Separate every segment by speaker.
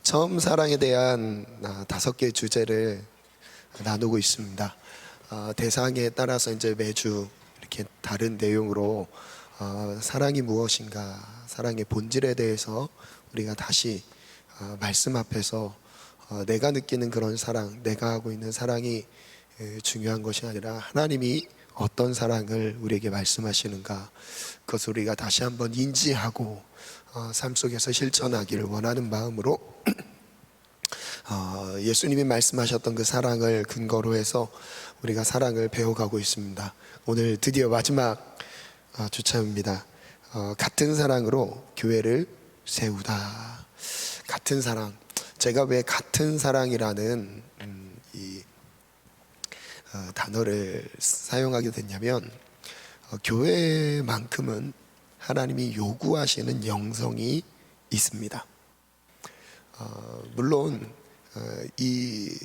Speaker 1: 처음 사랑에 대한 5개의 주제를 나누고 있습니다. 대상에 따라서 이제 매주 이렇게 다른 내용으로 사랑이 무엇인가, 사랑의 본질에 대해서 우리가 다시 말씀 앞에서 내가 느끼는 그런 사랑, 내가 하고 있는 사랑이 중요한 것이 아니라 하나님이 어떤 사랑을 우리에게 말씀하시는가, 그것을 우리가 다시 한번 인지하고 삶 속에서 실천하기를 원하는 마음으로 예수님이 말씀하셨던 그 사랑을 근거로 해서 우리가 사랑을 배워가고 있습니다. 오늘 드디어 마지막 주차입니다. 같은 사랑으로 교회를 세우다. 같은 사랑. 제가 왜 같은 사랑이라는 이 단어를 사용하게 됐냐면, 교회만큼은 하나님이 요구하시는 영성이 있습니다. 물론 이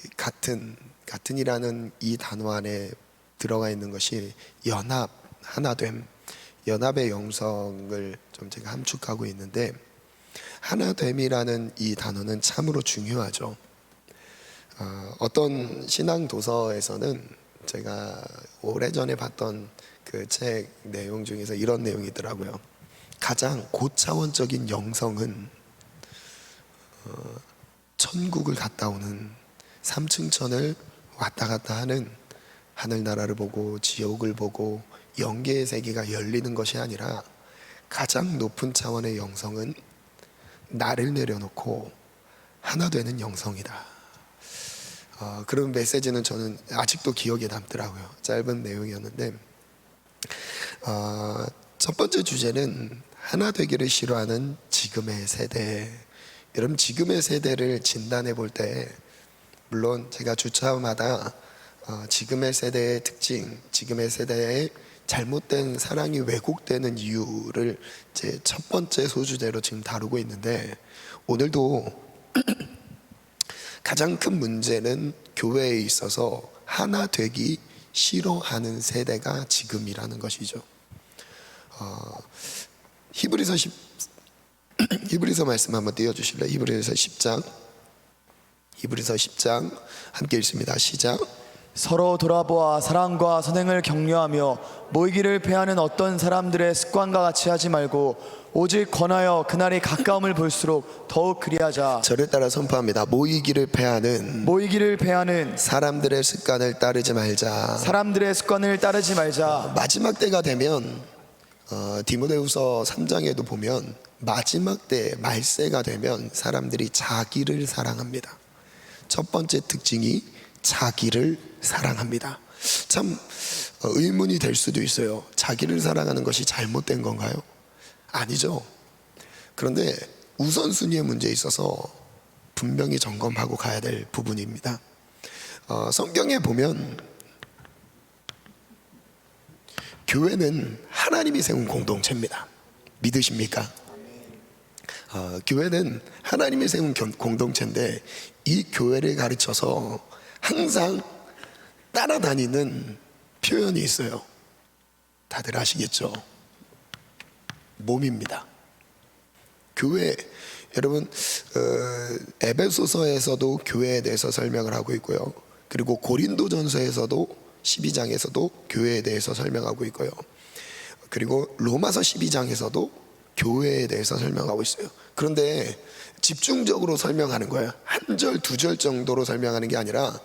Speaker 1: 같은이라는 이 단어 안에 들어가 있는 것이 연합, 하나됨, 연합의 영성을 좀 제가 함축하고 있는데, 하나됨이라는 이 단어는 참으로 중요하죠. 어떤 신앙 도서에서는 제가 오래전에 봤던 그 책 내용 중에서 이런 내용이 있더라고요. 가장 고차원적인 영성은 천국을 갔다 오는, 삼층천을 왔다 갔다 하는, 하늘나라를 보고 지옥을 보고 영계의 세계가 열리는 것이 아니라, 가장 높은 차원의 영성은 나를 내려놓고 하나 되는 영성이다. 그런 메시지는 저는 아직도 기억에 남더라고요. 짧은 내용이었는데, 첫 번째 주제는 하나 되기를 싫어하는 지금의 세대. 여러분, 지금의 세대를 진단해 볼 때, 물론 제가 주차마다 지금의 세대의 특징, 지금의 세대의 잘못된 사랑이 왜곡되는 이유를 제 첫 번째 소주제로 지금 다루고 있는데, 오늘도 가장 큰 문제는 교회에 있어서 하나 되기 싫어하는 세대가 지금이라는 것이죠. 히브리서 말씀 한번 띄워주실래요? 히브리서 10장 함께 읽습니다. 시작.
Speaker 2: 서로 돌아보아 사랑과 선행을 격려하며 모이기를 패하는 어떤 사람들의 습관과 같이 하지 말고 오직 권하여 그날이 가까움을 볼수록 더욱 그리하자.
Speaker 1: 저를 따라 선포합니다. 모이기를 패하는
Speaker 2: 사람들의
Speaker 1: 습관을 따르지 말자. 마지막 때가 되면 디모데후서 3장에도 보면, 마지막 때 말세가 되면 사람들이 자기를 사랑합니다. 첫 번째 특징이 자기를 사랑합니다. 참 의문이 될 수도 있어요. 자기를 사랑하는 것이 잘못된 건가요? 아니죠. 그런데 우선순위의 문제에 있어서 분명히 점검하고 가야 될 부분입니다. 성경에 보면 교회는 하나님이 세운 공동체입니다. 믿으십니까? 교회는 하나님이 세운 공동체인데, 이 교회를 가르쳐서 항상 따라다니는 표현이 있어요. 다들 아시겠죠? 몸입니다. 교회, 여러분, 에베소서에서도 교회에 대해서 설명을 하고 있고요. 그리고 고린도전서에서도 12장에서도 교회에 대해서 설명하고 있고요. 그리고 로마서 12장에서도 교회에 대해서 설명하고 있어요. 그런데 집중적으로 설명하는 거예요. 한 절, 2절 정도로 설명하는 게 아니라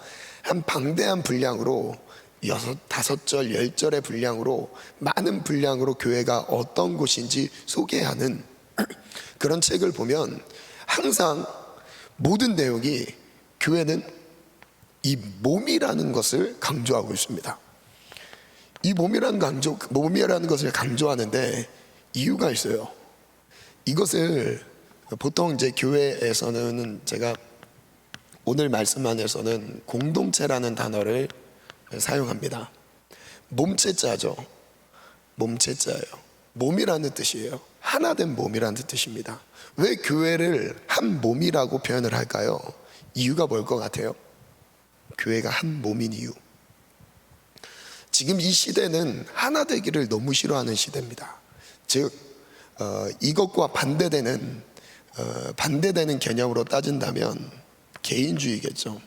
Speaker 1: 한 방대한 분량으로 6, 5절, 10절의 분량으로, 많은 분량으로 교회가 어떤 곳인지 소개하는 그런 책을 보면 항상 모든 내용이 교회는 이 몸이라는 것을 강조하고 있습니다. 이 몸이라는 것을 강조하는데 이유가 있어요. 이것을 보통 이제 교회에서는, 제가 오늘 말씀 안에서는 공동체라는 단어를 사용합니다. 몸체자죠. 몸체자예요. 몸이라는 뜻이에요. 하나된 몸이라는 뜻입니다. 왜 교회를 한 몸이라고 표현을 할까요? 이유가 뭘 것 같아요? 교회가 한 몸인 이유. 지금 이 시대는 하나 되기를 너무 싫어하는 시대입니다. 즉 이것과 반대되는 반대되는 개념으로 따진다면 개인주의겠죠.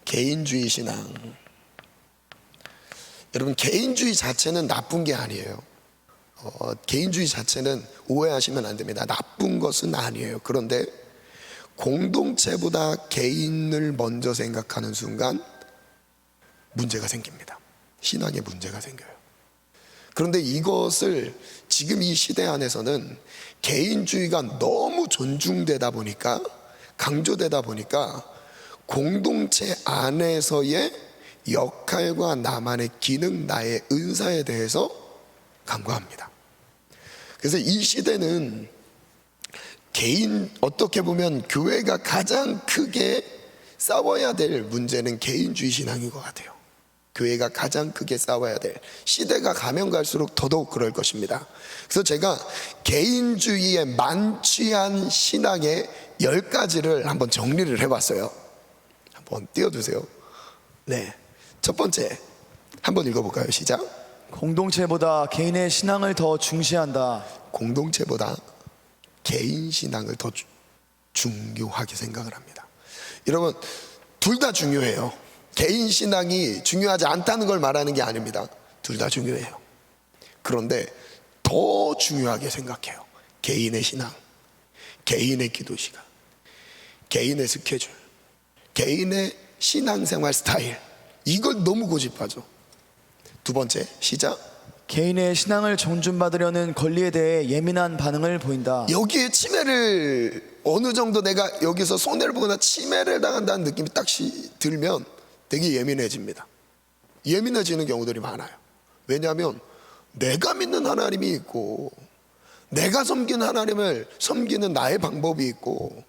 Speaker 1: 개인주의 신앙. 여러분, 개인주의 자체는 나쁜 게 아니에요. 개인주의 자체는 오해하시면 안 됩니다. 나쁜 것은 아니에요. 그런데 공동체보다 개인을 먼저 생각하는 순간 문제가 생깁니다. 신앙에 문제가 생겨요. 그런데 이것을 지금 이 시대 안에서는 개인주의가 너무 존중되다 보니까, 강조되다 보니까 공동체 안에서의 역할과 나만의 기능, 나의 은사에 대해서 간과합니다. 그래서 이 시대는 어떻게 보면 교회가 가장 크게 싸워야 될 문제는 개인주의 신앙인 것 같아요. 교회가 가장 크게 싸워야 될, 시대가 가면 갈수록 더더욱 그럴 것입니다. 그래서 제가 개인주의에 만취한 신앙의 10가지를 한번 정리를 해봤어요. 한번 띄워주세요. 네, 첫 번째 한번 읽어볼까요? 시작.
Speaker 2: 공동체보다 개인의 신앙을 더 중시한다.
Speaker 1: 공동체보다 개인 신앙을 더 중요하게 생각을 합니다. 여러분, 둘 다 중요해요. 개인 신앙이 중요하지 않다는 걸 말하는 게 아닙니다. 둘 다 중요해요. 그런데 더 중요하게 생각해요. 개인의 신앙, 개인의 기도 시간, 개인의 스케줄, 개인의 신앙생활 스타일, 이걸 너무 고집하죠. 두 번째, 시작.
Speaker 2: 개인의 신앙을 존중받으려는 권리에 대해 예민한 반응을 보인다.
Speaker 1: 여기에 침해를, 어느 정도 내가 여기서 손해를 보거나 침해를 당한다는 느낌이 딱 들면 되게 예민해집니다. 예민해지는 경우들이 많아요. 왜냐하면 내가 믿는 하나님이 있고, 내가 섬기는 하나님을 섬기는 나의 방법이 있고,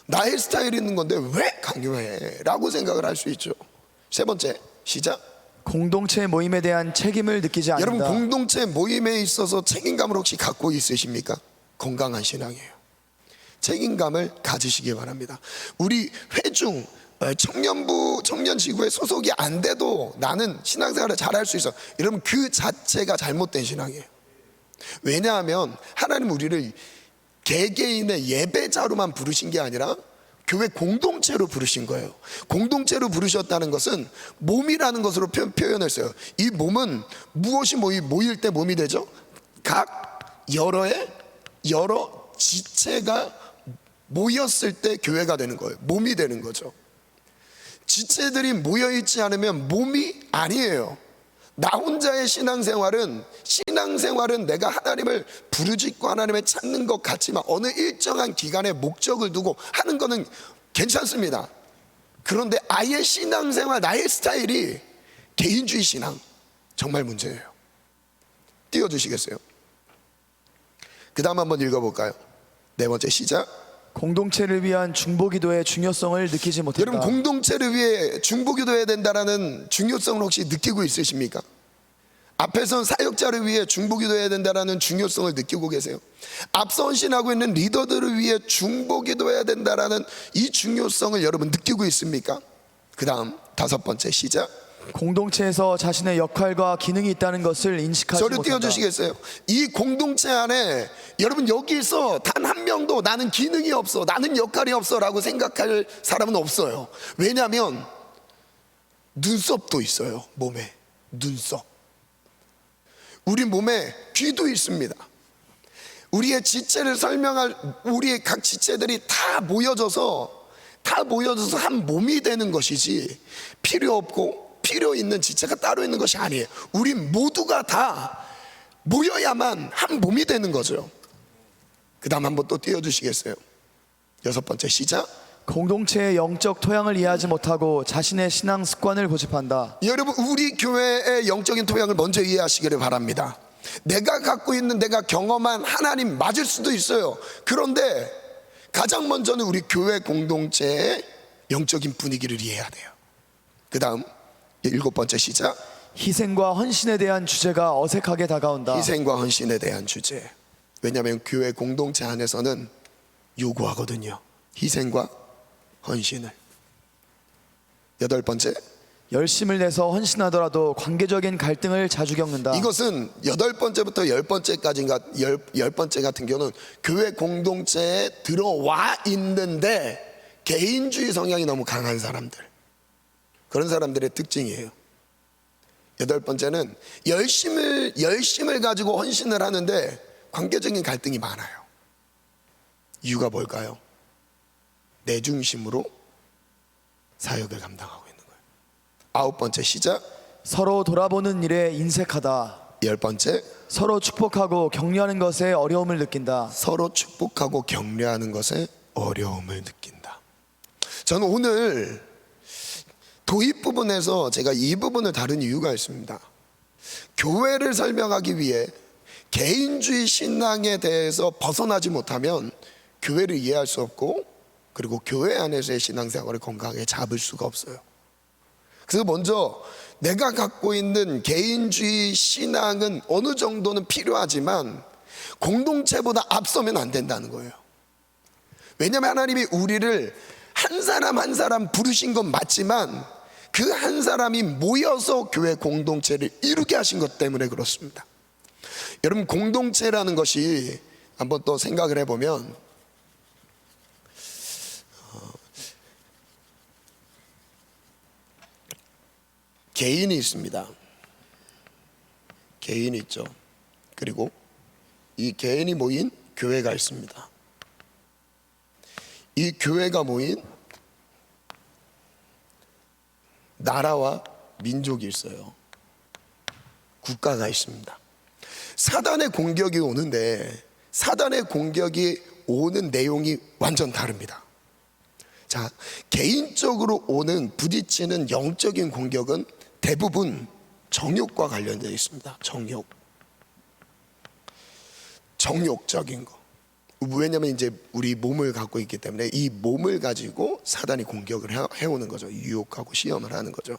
Speaker 1: 나의 스타일이 있는 건데 왜 강요해? 라고 생각을 할 수 있죠. 세 번째, 시작.
Speaker 2: 공동체 모임에 대한 책임을 느끼지 않는다.
Speaker 1: 여러분, 공동체 모임에 있어서 책임감을 혹시 갖고 있으십니까? 건강한 신앙이에요. 책임감을 가지시기 바랍니다. 우리 회중, 청년부, 청년지구에 소속이 안 돼도 나는 신앙생활을 잘할 수 있어, 여러분, 그 자체가 잘못된 신앙이에요. 왜냐하면 하나님 우리를 개개인의 예배자로만 부르신 게 아니라 교회 공동체로 부르신 거예요. 공동체로 부르셨다는 것은 몸이라는 것으로 표현했어요. 이 몸은 무엇이 모일 때 몸이 되죠? 각 여러 지체가 모였을 때 교회가 되는 거예요. 몸이 되는 거죠. 지체들이 모여있지 않으면 몸이 아니에요. 나 혼자의 신앙생활은 내가 하나님을 부르짖고 하나님을 찾는 것 같지만 어느 일정한 기간에 목적을 두고 하는 거는 괜찮습니다. 그런데 아예 신앙생활, 나의 스타일이 개인주의 신앙, 정말 문제예요. 띄워주시겠어요? 그 다음 한번 읽어볼까요? 네 번째, 시작.
Speaker 2: 공동체를 위한 중보기도의 중요성을 느끼지 못한다.
Speaker 1: 여러분, 공동체를 위해 중보기도해야 된다는 중요성을 혹시 느끼고 있으십니까? 앞에선 사역자를 위해 중보기도해야 된다는 중요성을 느끼고 계세요? 앞서 헌신하고 있는 리더들을 위해 중보기도해야 된다는 이 중요성을 여러분 느끼고 있습니까? 그 다음 다섯 번째, 시작.
Speaker 2: 공동체에서 자신의 역할과 기능이 있다는 것을 인식하지
Speaker 1: 저를
Speaker 2: 못한다.
Speaker 1: 띄워주시겠어요? 이 공동체 안에 여러분, 여기서 단 한 명도 나는 기능이 없어, 나는 역할이 없어 라고 생각할 사람은 없어요. 왜냐하면 눈썹도 있어요. 몸에 눈썹. 우리 몸에 귀도 있습니다. 우리의 지체를 설명할, 우리의 각 지체들이 다 모여져서 한 몸이 되는 것이지, 필요 없고 필요 있는 지체가 따로 있는 것이 아니에요. 우리 모두가 다 모여야만 한 몸이 되는 거죠. 그 다음 한번 또 띄워주시겠어요? 여섯 번째, 시작.
Speaker 2: 공동체의 영적 토양을 이해하지 못하고 자신의 신앙 습관을 고집한다.
Speaker 1: 여러분, 우리 교회의 영적인 토양을 먼저 이해하시기를 바랍니다. 내가 갖고 있는, 내가 경험한 하나님 맞을 수도 있어요. 그런데 가장 먼저는 우리 교회 공동체의 영적인 분위기를 이해해야 돼요. 그 다음 일곱 번째, 시작.
Speaker 2: 희생과 헌신에 대한 주제가 어색하게 다가온다.
Speaker 1: 희생과 헌신에 대한 주제. 왜냐하면 교회 공동체 안에서는 요구하거든요. 희생과 헌신을. 여덟 번째,
Speaker 2: 열심을 내서 헌신하더라도 관계적인 갈등을 자주 겪는다.
Speaker 1: 이것은 8번째부터 10번째까지인가 10번째 같은 경우는 교회 공동체에 들어와 있는데 개인주의 성향이 너무 강한 사람들, 그런 사람들의 특징이에요. 8번째는 열심을 가지고 헌신을 하는데 관계적인 갈등이 많아요. 이유가 뭘까요? 내 중심으로 사역을 감당하고 있는 거예요. 9번째 시작.
Speaker 2: 서로 돌아보는 일에 인색하다.
Speaker 1: 10번째,
Speaker 2: 서로 축복하고 격려하는 것에 어려움을 느낀다.
Speaker 1: 서로 축복하고 격려하는 것에 어려움을 느낀다. 저는 오늘 도입 부분에서 제가 이 부분을 다룬 이유가 있습니다. 교회를 설명하기 위해 개인주의 신앙에 대해서 벗어나지 못하면 교회를 이해할 수 없고, 그리고 교회 안에서의 신앙생활을 건강하게 잡을 수가 없어요. 그래서 먼저 내가 갖고 있는 개인주의 신앙은 어느 정도는 필요하지만 공동체보다 앞서면 안 된다는 거예요. 왜냐하면 하나님이 우리를 한 사람 한 사람 부르신 건 맞지만 그 한 사람이 모여서 교회 공동체를 이루게 하신 것 때문에 그렇습니다. 여러분, 공동체라는 것이 한번 또 생각을 해보면 개인이 있습니다. 개인이 있죠. 그리고 이 개인이 모인 교회가 있습니다. 이 교회가 모인 나라와 민족이 있어요. 국가가 있습니다. 사단의 공격이 오는데 사단의 공격이 오는 내용이 완전 다릅니다. 자, 개인적으로 오는 부딪히는 영적인 공격은 대부분 정욕과 관련되어 있습니다. 정욕적인 거. 왜냐하면 이제 우리 몸을 갖고 있기 때문에 이 몸을 가지고 사단이 공격을 해오는 거죠. 유혹하고 시험을 하는 거죠.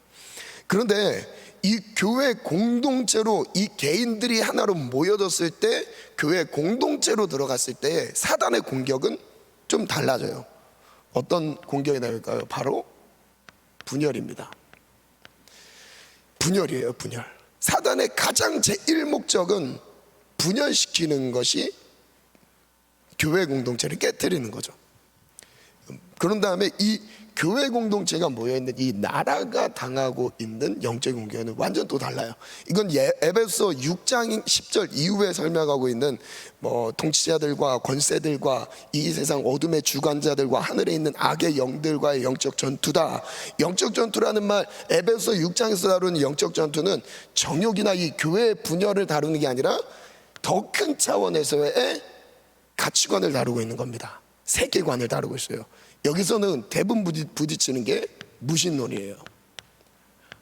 Speaker 1: 그런데 이 교회 공동체로 이 개인들이 하나로 모여졌을 때, 교회 공동체로 들어갔을 때 사단의 공격은 좀 달라져요. 어떤 공격이 나올까요? 바로 분열입니다. 분열이에요. 분열. 사단의 가장 제1목적은 분열시키는 것이 교회 공동체를 깨트리는 거죠. 그런 다음에 이 교회 공동체가 모여있는 이 나라가 당하고 있는 영적인 공격은 완전 또 달라요. 이건 에베소 6장 10절 이후에 설명하고 있는 통치자들과 권세들과 이 세상 어둠의 주관자들과 하늘에 있는 악의 영들과의 영적 전투다. 영적 전투라는 말, 에베소 6장에서 다루는 영적 전투는 정욕이나 이 교회의 분열을 다루는 게 아니라 더 큰 차원에서의 가치관을 다루고 있는 겁니다. 세계관을 다루고 있어요. 여기서는 대부분 부딪히는 게 무신론이에요.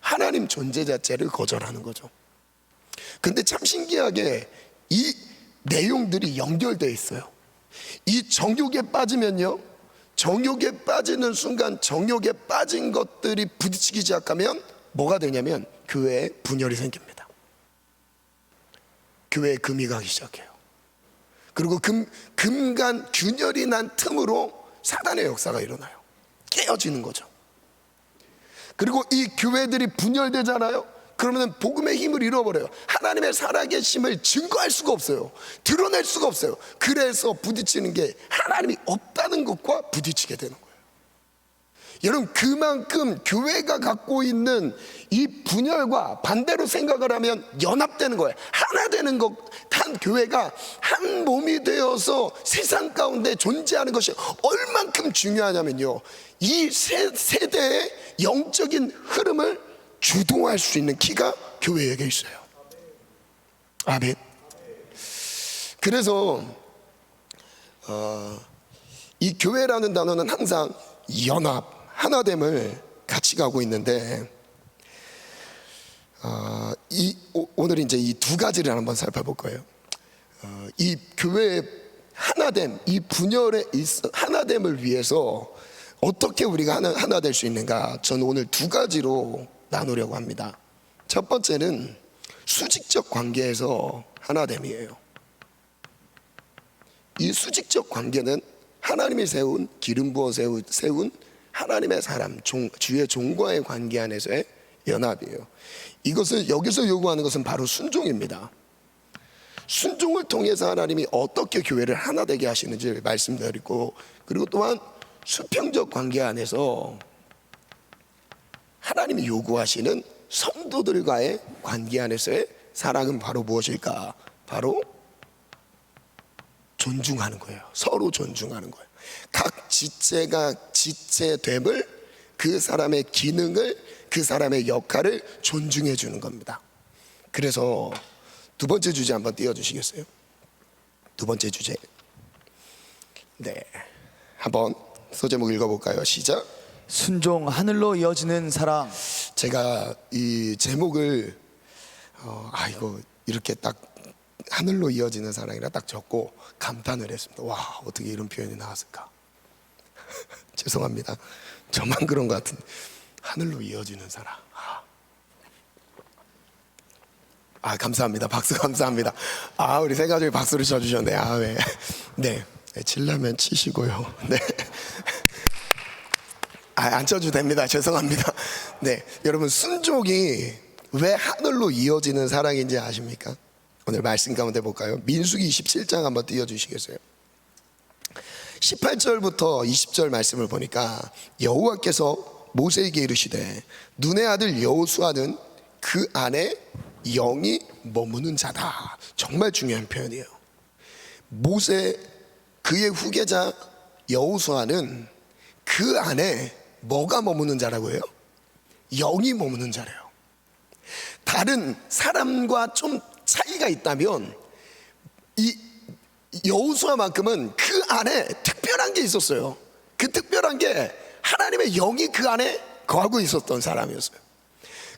Speaker 1: 하나님 존재 자체를 거절하는 거죠. 근데 참 신기하게 이 내용들이 연결되어 있어요. 이 정욕에 빠지면요, 정욕에 빠지는 순간 정욕에 빠진 것들이 부딪히기 시작하면 뭐가 되냐면 교회에 분열이 생깁니다. 교회에 금이 가기 시작해요. 그리고 금간 균열이 난 틈으로 사단의 역사가 일어나요. 깨어지는 거죠. 그리고 이 교회들이 분열되잖아요. 그러면 복음의 힘을 잃어버려요. 하나님의 살아계심을 증거할 수가 없어요. 드러낼 수가 없어요. 그래서 부딪히는 게 하나님이 없다는 것과 부딪히게 되는 거예요. 여러분, 그만큼 교회가 갖고 있는 이 분열과 반대로 생각을 하면 연합되는 거예요. 하나 되는 것, 한 교회가 한 몸이 되어서 세상 가운데 존재하는 것이 얼만큼 중요하냐면요, 이 세대의 영적인 흐름을 주도할 수 있는 키가 교회에게 있어요. 아멘. 그래서 이 교회라는 단어는 항상 연합, 하나됨을 같이 가고 있는데, 오늘 이제 이 두 가지를 한번 살펴볼 거예요. 이 교회의 하나됨, 이 분열의 하나됨을 위해서 어떻게 우리가 하나 될 수 있는가, 저는 오늘 두 가지로 나누려고 합니다. 첫 번째는 수직적 관계에서 하나됨이에요. 이 수직적 관계는 하나님이 기름 부어 세운 하나님의 사람, 주의 종과의 관계 안에서의 연합이에요. 이것을 여기서 요구하는 것은 바로 순종입니다. 순종을 통해서 하나님이 어떻게 교회를 하나 되게 하시는지 말씀드리고, 그리고 또한 수평적 관계 안에서 하나님이 요구하시는 성도들과의 관계 안에서의 사랑은 바로 무엇일까? 바로 존중하는 거예요. 서로 존중하는 거예요. 각 지체가 지체됨을, 그 사람의 기능을, 그 사람의 역할을 존중해 주는 겁니다. 그래서 두 번째 주제 한번 띄워주시겠어요? 두 번째 주제. 네, 한번 소제목 읽어볼까요? 시작.
Speaker 2: 순종 하늘로 이어지는 사랑.
Speaker 1: 제가 이 제목을 이거 이렇게 딱 하늘로 이어지는 사랑이라 딱 적고 감탄을 했습니다. 와, 어떻게 이런 표현이 나왔을까? 죄송합니다. 저만 그런 것 같은데. 하늘로 이어지는 사랑. 감사합니다. 박수 감사합니다. 우리 세 가족이 박수를 쳐주셨네. 네. 네. 칠라면 치시고요. 네. 안 쳐도 됩니다. 죄송합니다. 네. 여러분, 순종이 왜 하늘로 이어지는 사랑인지 아십니까? 오늘 말씀 가운데 볼까요? 민수기 27장 한번 띄워주시겠어요? 18절부터 20절 말씀을 보니까 여호와께서 모세에게 이르시되 눈의 아들 여호수아는 그 안에 영이 머무는 자다. 정말 중요한 표현이에요. 모세, 그의 후계자 여호수아는 그 안에 뭐가 머무는 자라고 해요? 영이 머무는 자래요. 다른 사람과 좀 차이가 있다면 이 여호수아만큼은 그 안에 특별한 게 있었어요. 그 특별한 게 하나님의 영이 그 안에 거하고 있었던 사람이었어요.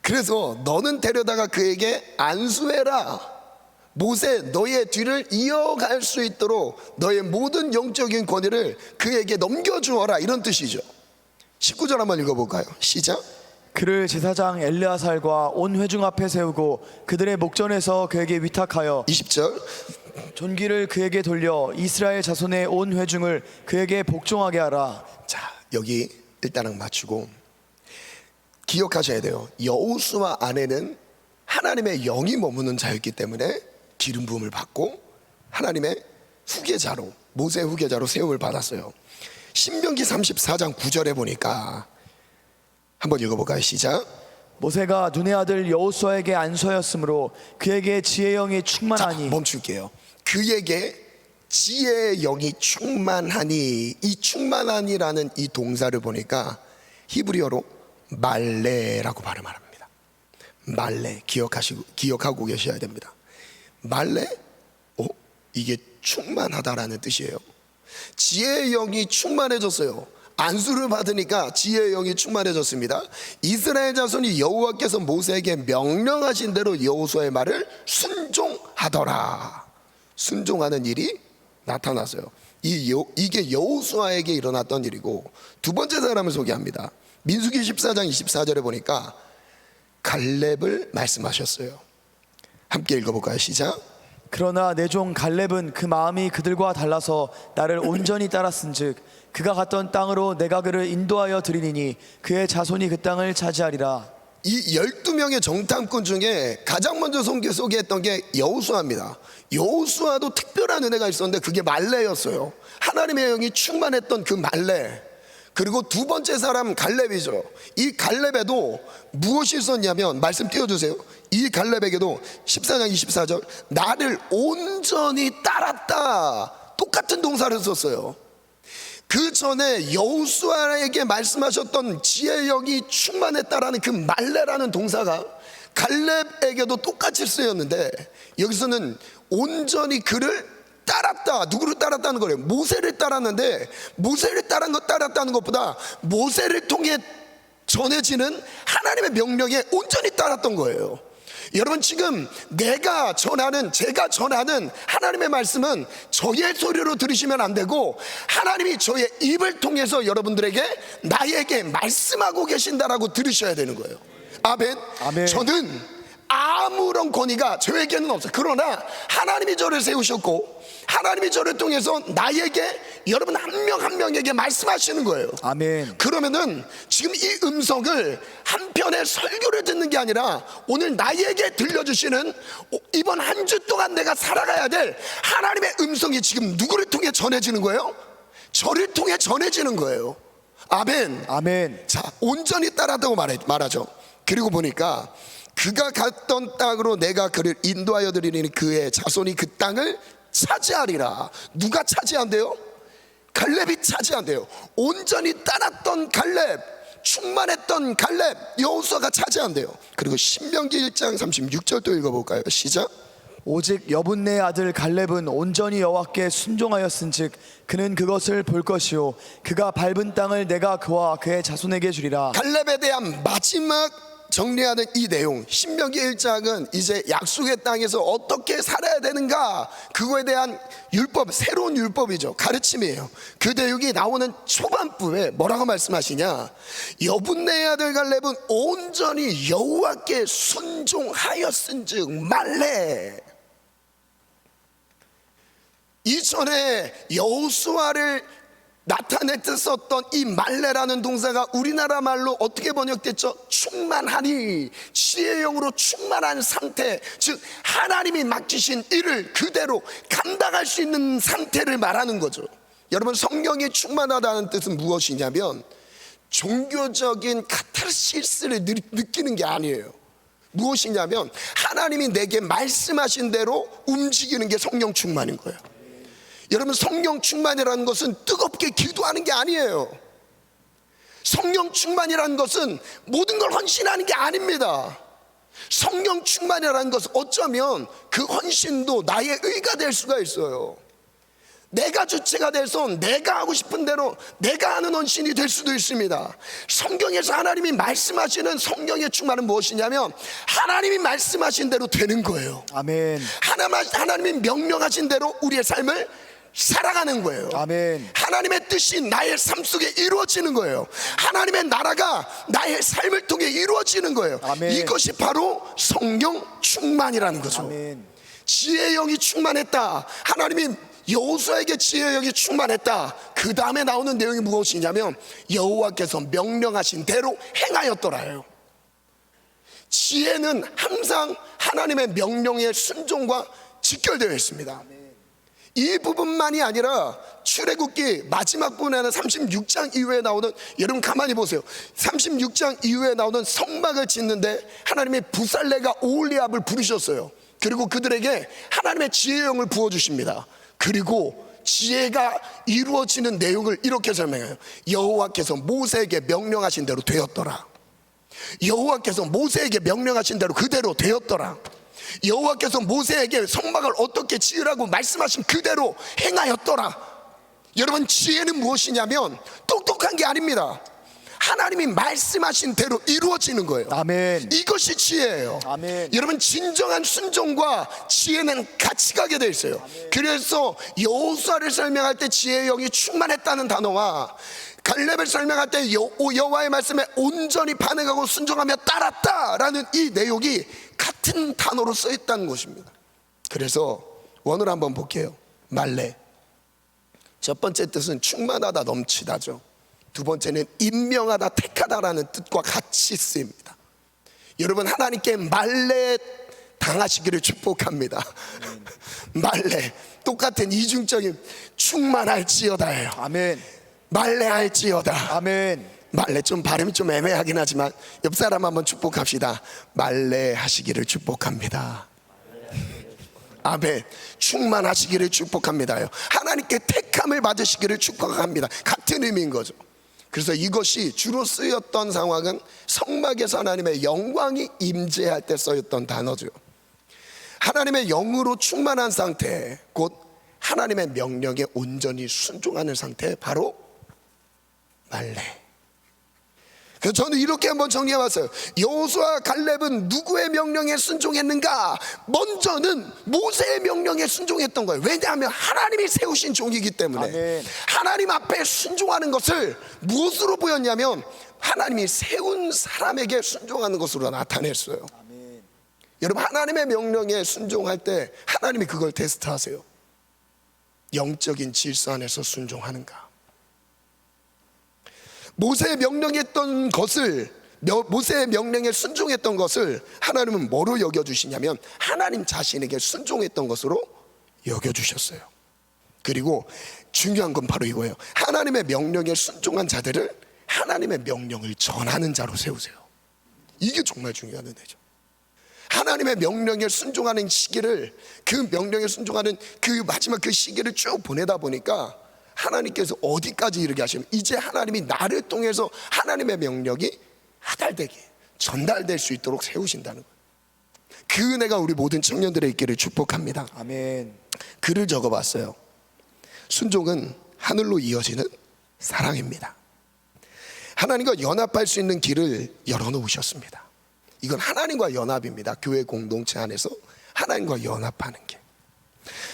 Speaker 1: 그래서 너는 데려다가 그에게 안수해라. 모세, 너의 뒤를 이어갈 수 있도록 너의 모든 영적인 권위를 그에게 넘겨주어라, 이런 뜻이죠. 19절 한번 읽어볼까요? 시작.
Speaker 2: 그를 제사장 엘르아살과 온 회중 앞에 세우고 그들의 목전에서 그에게 위탁하여
Speaker 1: 20절.
Speaker 2: 존귀를 그에게 돌려 이스라엘 자손의 온 회중을 그에게 복종하게 하라.
Speaker 1: 자, 여기 일단은 맞추고 기억하셔야 돼요. 여호수아 안에는 하나님의 영이 머무는 자였기 때문에 기름 부음을 받고 하나님의 후계자로, 모세 후계자로 세움을 받았어요. 신명기 34장 9절에 보니까 한번 읽어볼까요? 시작.
Speaker 2: 모세가 눈의 아들 여호수아에게 안수하였으므로 그에게 지혜의 영이 충만하니.
Speaker 1: 멈출게요. 그에게 지혜의 영이 충만하니, 이 충만하니라는 이 동사를 보니까 히브리어로 말레라고 발음합니다. 말레, 기억하고 계셔야 됩니다. 말레? 이게 충만하다라는 뜻이에요. 지혜의 영이 충만해졌어요. 안수를 받으니까 지혜의 영이 충만해졌습니다. 이스라엘 자손이 여호와께서 모세에게 명령하신 대로 여호수아의 말을 순종하더라. 순종하는 일이 나타났어요. 이게 여호수아에게 일어났던 일이고, 두 번째 사람을 소개합니다. 민수기 14장 24절에 보니까 갈렙을 말씀하셨어요. 함께 읽어볼까요? 시작.
Speaker 2: 그러나 내 종 갈렙은 그 마음이 그들과 달라서 나를 온전히 따랐은즉 그가 갔던 땅으로 내가 그를 인도하여 드리니니 그의 자손이 그 땅을 차지하리라.
Speaker 1: 이 12명의 정탐꾼 중에 가장 먼저 소개했던 게 여호수아입니다. 여호수아도 특별한 은혜가 있었는데 그게 말레였어요. 하나님의 영이 충만했던 그 말레. 그리고 두 번째 사람 갈렙이죠. 이 갈렙에도 무엇이 있었냐면, 말씀 띄워주세요. 이 갈렙에게도 14장 24절 나를 온전히 따랐다, 똑같은 동사를 썼어요. 그 전에 여호수아에게 말씀하셨던 지혜의 영이 충만했다라는 그 말레라는 동사가 갈렙에게도 똑같이 쓰였는데, 여기서는 온전히 그를 따랐다. 누구를 따랐다는 거예요? 모세를 따랐는데, 모세를 따랐다는 것보다 모세를 통해 전해지는 하나님의 명령에 온전히 따랐던 거예요. 여러분, 지금 제가 전하는 하나님의 말씀은 저의 소리로 들으시면 안 되고, 하나님이 저의 입을 통해서 여러분들에게 나에게 말씀하고 계신다라고 들으셔야 되는 거예요. 아멘.
Speaker 2: 아멘.
Speaker 1: 저는 아무런 권위가 저에게는 없어요. 그러나 하나님이 저를 세우셨고 하나님이 저를 통해서 나에게 여러분 한 명 한 명에게 말씀하시는 거예요.
Speaker 2: 아멘.
Speaker 1: 그러면은 지금 이 음성을 한편의 설교를 듣는 게 아니라 오늘 나에게 들려주시는 이번 한 주 동안 내가 살아가야 될 하나님의 음성이 지금 누구를 통해 전해지는 거예요? 저를 통해 전해지는 거예요. 아멘.
Speaker 2: 아멘.
Speaker 1: 자, 온전히 따랐다고 말하죠. 그리고 보니까 그가 갔던 땅으로 내가 그를 인도하여 드리니 그의 자손이 그 땅을 차지하리라. 누가 차지한대요? 갈렙이 차지한대요. 온전히 따랐던 갈렙, 충만했던 갈렙, 여호수아가 차지한대요. 그리고 신명기 1장 36절도 읽어볼까요? 시작.
Speaker 2: 오직 여분네의 아들 갈렙은 온전히 여호와께 순종하였은즉 그는 그것을 볼 것이요 그가 밟은 땅을 내가 그와 그의 자손에게 주리라.
Speaker 1: 갈렙에 대한 마지막 정리하는 이 내용, 신명기 1장은 이제 약속의 땅에서 어떻게 살아야 되는가, 그거에 대한 율법, 새로운 율법이죠. 가르침이에요. 그 내용이 나오는 초반부에 뭐라고 말씀하시냐, 여분네의 아들 갈렙은 온전히 여호와께 순종하였은즉 말래. 이전에 여호수아를 나타냈었던 이 말레라는 동사가 우리나라 말로 어떻게 번역됐죠? 충만하니, 지혜의 영으로 충만한 상태, 즉 하나님이 맡기신 일을 그대로 감당할 수 있는 상태를 말하는 거죠. 여러분, 성령이 충만하다는 뜻은 무엇이냐면 종교적인 카타르시스를 느끼는 게 아니에요. 무엇이냐면 하나님이 내게 말씀하신 대로 움직이는 게 성령 충만인 거예요. 여러분, 성령 충만이라는 것은 뜨겁게 기도하는 게 아니에요. 성령 충만이라는 것은 모든 걸 헌신하는 게 아닙니다. 성령 충만이라는 것은 어쩌면 그 헌신도 나의 의가 될 수가 있어요. 내가 주체가 돼서 내가 하고 싶은 대로 내가 하는 헌신이 될 수도 있습니다. 성경에서 하나님이 말씀하시는 성령의 충만은 무엇이냐면 하나님이 말씀하신 대로 되는 거예요.
Speaker 2: 아멘.
Speaker 1: 하나님이 명령하신 대로 우리의 삶을 살아가는 거예요.
Speaker 2: 아멘.
Speaker 1: 하나님의 뜻이 나의 삶 속에 이루어지는 거예요. 하나님의 나라가 나의 삶을 통해 이루어지는 거예요.
Speaker 2: 아멘.
Speaker 1: 이것이 바로 성령 충만이라는 거죠.
Speaker 2: 아멘.
Speaker 1: 지혜의 영이 충만했다. 하나님이 여호수아에게 지혜의 영이 충만했다. 그 다음에 나오는 내용이 무엇이냐면 여호와께서 명령하신 대로 행하였더라요. 지혜는 항상 하나님의 명령의 순종과 직결되어 있습니다. 이 부분만이 아니라 출애굽기 마지막 부분에는 36장 이후에 나오는, 여러분 가만히 보세요. 36장 이후에 나오는 성막을 짓는데 하나님이 부살레가 오홀리압을 부르셨어요. 그리고 그들에게 하나님의 지혜의 영을 부어주십니다. 그리고 지혜가 이루어지는 내용을 이렇게 설명해요. 여호와께서 모세에게 명령하신 대로 되었더라. 여호와께서 모세에게 명령하신 대로 그대로 되었더라. 여호와께서 모세에게 성막을 어떻게 지으라고 말씀하신 그대로 행하였더라. 여러분, 지혜는 무엇이냐면 똑똑한 게 아닙니다. 하나님이 말씀하신 대로 이루어지는 거예요.
Speaker 2: 아멘.
Speaker 1: 이것이 지혜예요.
Speaker 2: 아멘.
Speaker 1: 여러분, 진정한 순종과 지혜는 같이 가게 돼 있어요.
Speaker 2: 아멘.
Speaker 1: 그래서 여호수아를 설명할 때 지혜의 영이 충만했다는 단어와 갈렙을 설명할 때 여호와의 말씀에 온전히 반응하고 순종하며 따랐다라는 이 내용이 같은 단어로 써 있다는 것입니다. 그래서 원어를 한번 볼게요. 말레, 첫 번째 뜻은 충만하다, 넘치다죠. 두 번째는 임명하다, 택하다라는 뜻과 같이 쓰입니다. 여러분, 하나님께 말레 당하시기를 축복합니다. 말레, 똑같은 이중적인 충만할지어다예요.
Speaker 2: 아멘.
Speaker 1: 말레할지어다.
Speaker 2: 아멘.
Speaker 1: 말레 좀 발음이 좀 애매하긴 하지만 옆 사람 한번 축복합시다. 말레하시기를 축복합니다. 아멘. 충만하시기를 축복합니다요. 하나님께 택함을 받으시기를 축복합니다. 같은 의미인 거죠. 그래서 이것이 주로 쓰였던 상황은 성막에서 하나님의 영광이 임재할 때 쓰였던 단어죠. 하나님의 영으로 충만한 상태, 곧 하나님의 명령에 온전히 순종하는 상태, 바로 말레. 그래서 저는 이렇게 한번 정리해봤어요. 여호수아 갈렙은 누구의 명령에 순종했는가? 먼저는 모세의 명령에 순종했던 거예요. 왜냐하면 하나님이 세우신 종이기 때문에.
Speaker 2: 아멘.
Speaker 1: 하나님 앞에 순종하는 것을 무엇으로 보였냐면 하나님이 세운 사람에게 순종하는 것으로 나타냈어요.
Speaker 2: 아멘.
Speaker 1: 여러분, 하나님의 명령에 순종할 때 하나님이 그걸 테스트하세요. 영적인 질서 안에서 순종하는가? 모세의 명령했던 것을, 모세의 명령에 순종했던 것을 하나님은 뭐로 여겨주시냐면 하나님 자신에게 순종했던 것으로 여겨주셨어요. 그리고 중요한 건 바로 이거예요. 하나님의 명령에 순종한 자들을 하나님의 명령을 전하는 자로 세우세요. 이게 정말 중요한 은혜죠. 하나님의 명령에 순종하는 시기를, 그 명령에 순종하는 그 마지막 그 시기를 쭉 보내다 보니까 하나님께서 어디까지 이르게 하시면 이제 하나님이 나를 통해서 하나님의 명령이 하달되게 전달될 수 있도록 세우신다는 거예요. 그 은혜가 우리 모든 청년들의 있기를 축복합니다.
Speaker 2: 아멘.
Speaker 1: 글을 적어봤어요. 순종은 하늘로 이어지는 사랑입니다. 하나님과 연합할 수 있는 길을 열어놓으셨습니다. 이건 하나님과 연합입니다. 교회 공동체 안에서 하나님과 연합하는 길.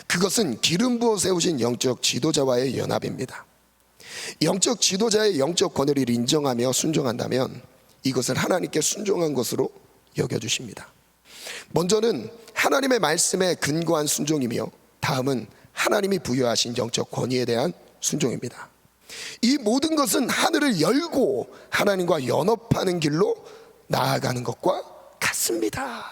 Speaker 1: 그것은 기름 부어 세우신 영적 지도자와의 연합입니다. 영적 지도자의 영적 권위를 인정하며 순종한다면 이것을 하나님께 순종한 것으로 여겨주십니다. 먼저는 하나님의 말씀에 근거한 순종이며 다음은 하나님이 부여하신 영적 권위에 대한 순종입니다. 이 모든 것은 하늘을 열고 하나님과 연합하는 길로 나아가는 것과 같습니다.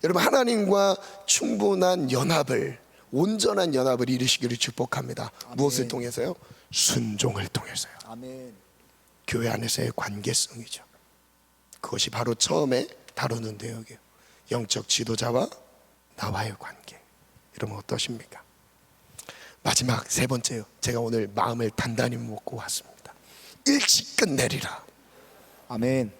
Speaker 1: 여러분, 하나님과 충분한 연합을, 온전한 연합을 이루시기를 축복합니다.
Speaker 2: 아멘.
Speaker 1: 무엇을 통해서요? 순종을 통해서요.
Speaker 2: 아멘.
Speaker 1: 교회 안에서의 관계성이죠. 그것이 바로 처음에 다루는 내용이에요. 영적 지도자와 나와의 관계. 여러분 어떠십니까? 마지막 세 번째요. 제가 오늘 마음을 단단히 먹고 왔습니다. 일찍 끝내리라.
Speaker 2: 아멘.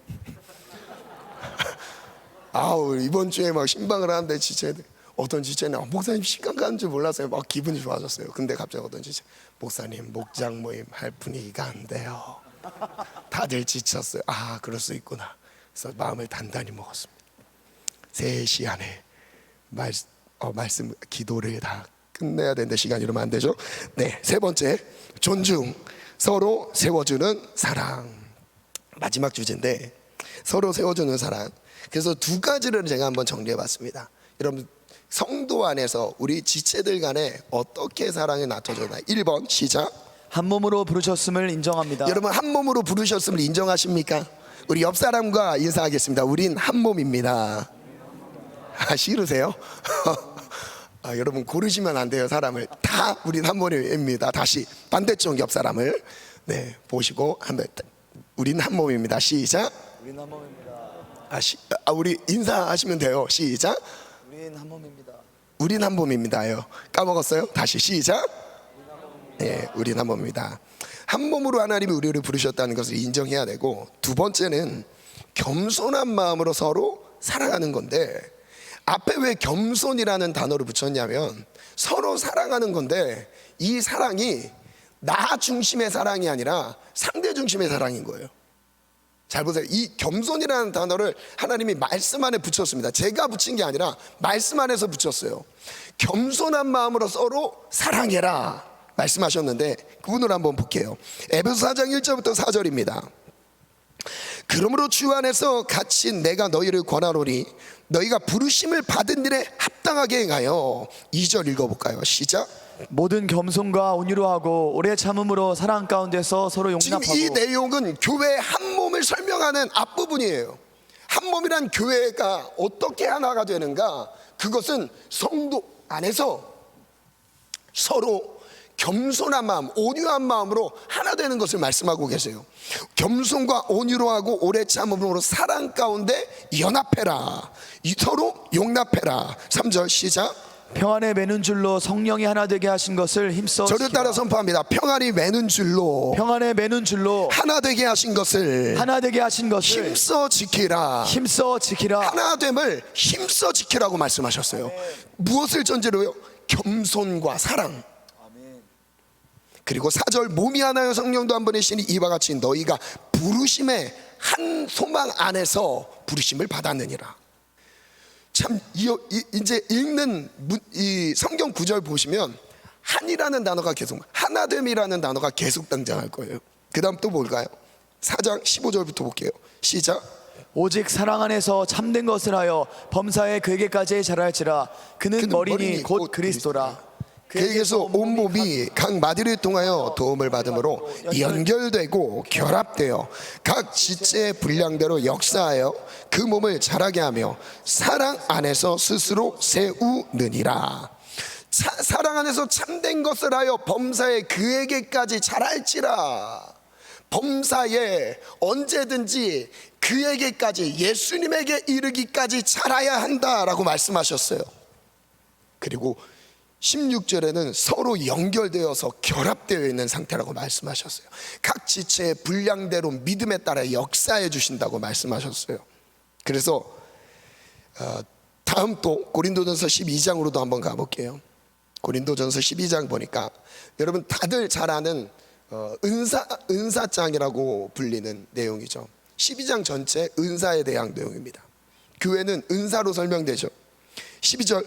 Speaker 1: 아우, 이번 주에 막 신방을 하는데 지체, 어떤 지체는 목사님 시간 가는 줄 몰랐어요. 막 기분이 좋아졌어요. 근데 갑자기 어떤 지체, 목사님 목장 모임 할 분위기가 안 돼요. 다들 지쳤어요. 아, 그럴 수 있구나. 그래서 마음을 단단히 먹었습니다. 3시 안에 말씀 기도를 다 끝내야 되는데 시간이 이러면 안 되죠. 네, 세 번째, 존중, 서로 세워주는 사랑. 마지막 주제인데 서로 세워주는 사랑. 그래서 두 가지를 제가 한번 정리해봤습니다. 여러분, 성도 안에서 우리 지체들 간에 어떻게 사랑이 나타져나? 1번 시작.
Speaker 2: 한 몸으로 부르셨음을 인정합니다.
Speaker 1: 여러분, 한 몸으로 부르셨음을 인정하십니까? 우리 옆 사람과 인사하겠습니다. 우린 한 몸입니다. 아, 싫으세요? 아, 여러분 고르시면 안 돼요. 사람을 다 우린 한 몸입니다. 다시 반대쪽 옆 사람을 보시고 한번 우린 한 몸입니다. 시작.
Speaker 2: 우린 한 몸입니다.
Speaker 1: 우리 인사하시면 돼요. 시작.
Speaker 2: 우린 한 몸입니다.
Speaker 1: 우린 한 몸입니다요. 까먹었어요? 다시 시작. 네, 우린 한 몸입니다. 한 몸으로 하나님이 우리를 부르셨다는 것을 인정해야 되고, 두 번째는 겸손한 마음으로 서로 사랑하는 건데, 앞에 왜 겸손이라는 단어를 붙였냐면 서로 사랑하는 건데 이 사랑이 나 중심의 사랑이 아니라 상대 중심의 사랑인 거예요. 잘 보세요. 이 겸손이라는 단어를 하나님이 말씀 안에 붙였습니다. 제가 붙인 게 아니라 말씀 안에서 붙였어요. 겸손한 마음으로 서로 사랑해라 말씀하셨는데 그분을 한번 볼게요. 에베소 4장 1절부터 4절입니다. 그러므로 주 안에서 같이 내가 너희를 권하노니 너희가 부르심을 받은 일에 합당하게 행하여. 2절 읽어볼까요? 시작.
Speaker 2: 모든 겸손과 온유로 하고 오래 참음으로 사랑 가운데서 서로
Speaker 1: 지금
Speaker 2: 용납하고.
Speaker 1: 이 내용은 교회 한 몸을 설명하는 앞부분이에요. 한 몸이란 교회가 어떻게 하나가 되는가? 그것은 성도 안에서 서로 겸손한 마음, 온유한 마음으로 하나 되는 것을 말씀하고 계세요. 겸손과 온유로 하고 오래 참음으로 사랑 가운데 연합해라. 서로 용납해라. 3절 시작.
Speaker 2: 평안에 매는 줄로 성령이 하나 되게 하신 것을 힘써
Speaker 1: 저를
Speaker 2: 지키라.
Speaker 1: 따라 선포합니다. 평안이 매는 줄로
Speaker 2: 평안에 매는 줄로
Speaker 1: 하나 되게 하신 것을
Speaker 2: 하나 되게 하신 것을
Speaker 1: 힘써 지키라.
Speaker 2: 힘써 지키라.
Speaker 1: 하나됨을 힘써 지키라고 말씀하셨어요. 무엇을 전제로요? 겸손과 사랑. 그리고 4절 몸이 하나여 성령도 한 분이시니 이와 같이 너희가 부르심의 한 소망 안에서 부르심을 받았느니라. 참 이제 읽는 이 성경 구절 보시면 한이라는 단어가 계속, 하나됨이라는 단어가 계속 등장할 거예요. 그 다음 또 뭘까요? 4장 15절부터 볼게요. 시작.
Speaker 2: 오직 사랑 안에서 참된 것을 하여 범사에 그에게까지 자랄지라. 그는 머리니 곧 그리스도라.
Speaker 1: 그에게서 온몸이 각 마디를 통하여 도움을 받음으로 연결되고 결합되어 각 지체의 분량대로 역사하여 그 몸을 자라게 하며 사랑 안에서 스스로 세우느니라. 사랑 안에서 참된 것을 하여 범사에 그에게까지 자랄지라. 범사에 언제든지 그에게까지, 예수님에게 이르기까지 자라야 한다라고 말씀하셨어요. 그리고 16절에는 서로 연결되어서 결합되어 있는 상태라고 말씀하셨어요. 각 지체의 분량대로 믿음에 따라 역사해 주신다고 말씀하셨어요. 그래서 다음 또 고린도전서 12장으로도 한번 가볼게요. 고린도전서 12장 보니까 여러분 다들 잘 아는 은사장이라고 불리는 내용이죠. 12장 전체 은사에 대한 내용입니다. 교회는 은사로 설명되죠. 12절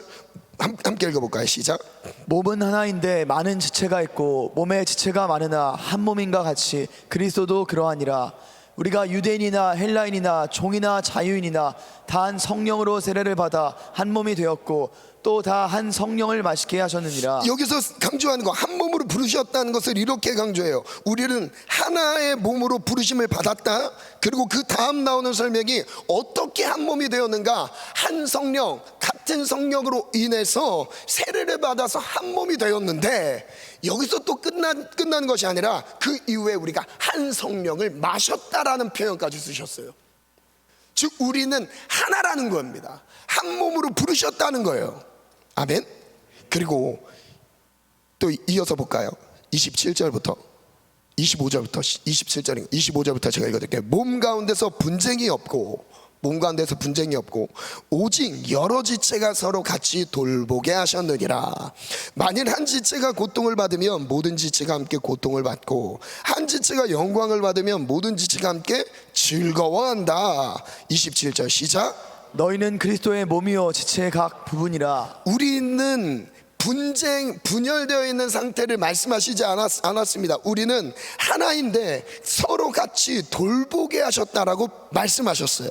Speaker 1: 함께 읽어볼까요? 시작.
Speaker 2: 몸은 하나인데 많은 지체가 있고 몸에 지체가 많으나 한 몸인가 같이 그리스도도 그러하니라. 우리가 유대인이나 헬라인이나 종이나 자유인이나 다 한 성령으로 세례를 받아 한 몸이 되었고 또 다 한 성령을 마시게 하셨느니라.
Speaker 1: 여기서 강조하는 거, 한 몸으로 부르셨다는 것을 이렇게 강조해요. 우리는 하나의 몸으로 부르심을 받았다. 그리고 그 다음 나오는 설명이 어떻게 한 몸이 되었는가. 한 성령, 같은 성령으로 인해서 세례를 받아서 한 몸이 되었는데, 여기서 또 끝난 것이 아니라 그 이후에 우리가 한 성령을 마셨다라는 표현까지 쓰셨어요. 즉 우리는 하나라는 겁니다. 한 몸으로 부르셨다는 거예요. 아멘. 그리고 또 이어서 볼까요? 27절부터 25절부터 27절인가 25절부터 제가 읽어드릴게요. 몸 가운데서 분쟁이 없고 오직 여러 지체가 서로 같이 돌보게 하셨느니라. 만일 한 지체가 고통을 받으면 모든 지체가 함께 고통을 받고 한 지체가 영광을 받으면 모든 지체가 함께 즐거워한다. 27절 시작.
Speaker 2: 너희는 그리스도의 몸이요 지체의 각 부분이라.
Speaker 1: 우리는 분열되어 있는 상태를 말씀하시지 않았습니다. 우리는 하나인데 서로 같이 돌보게 하셨다라고 말씀하셨어요.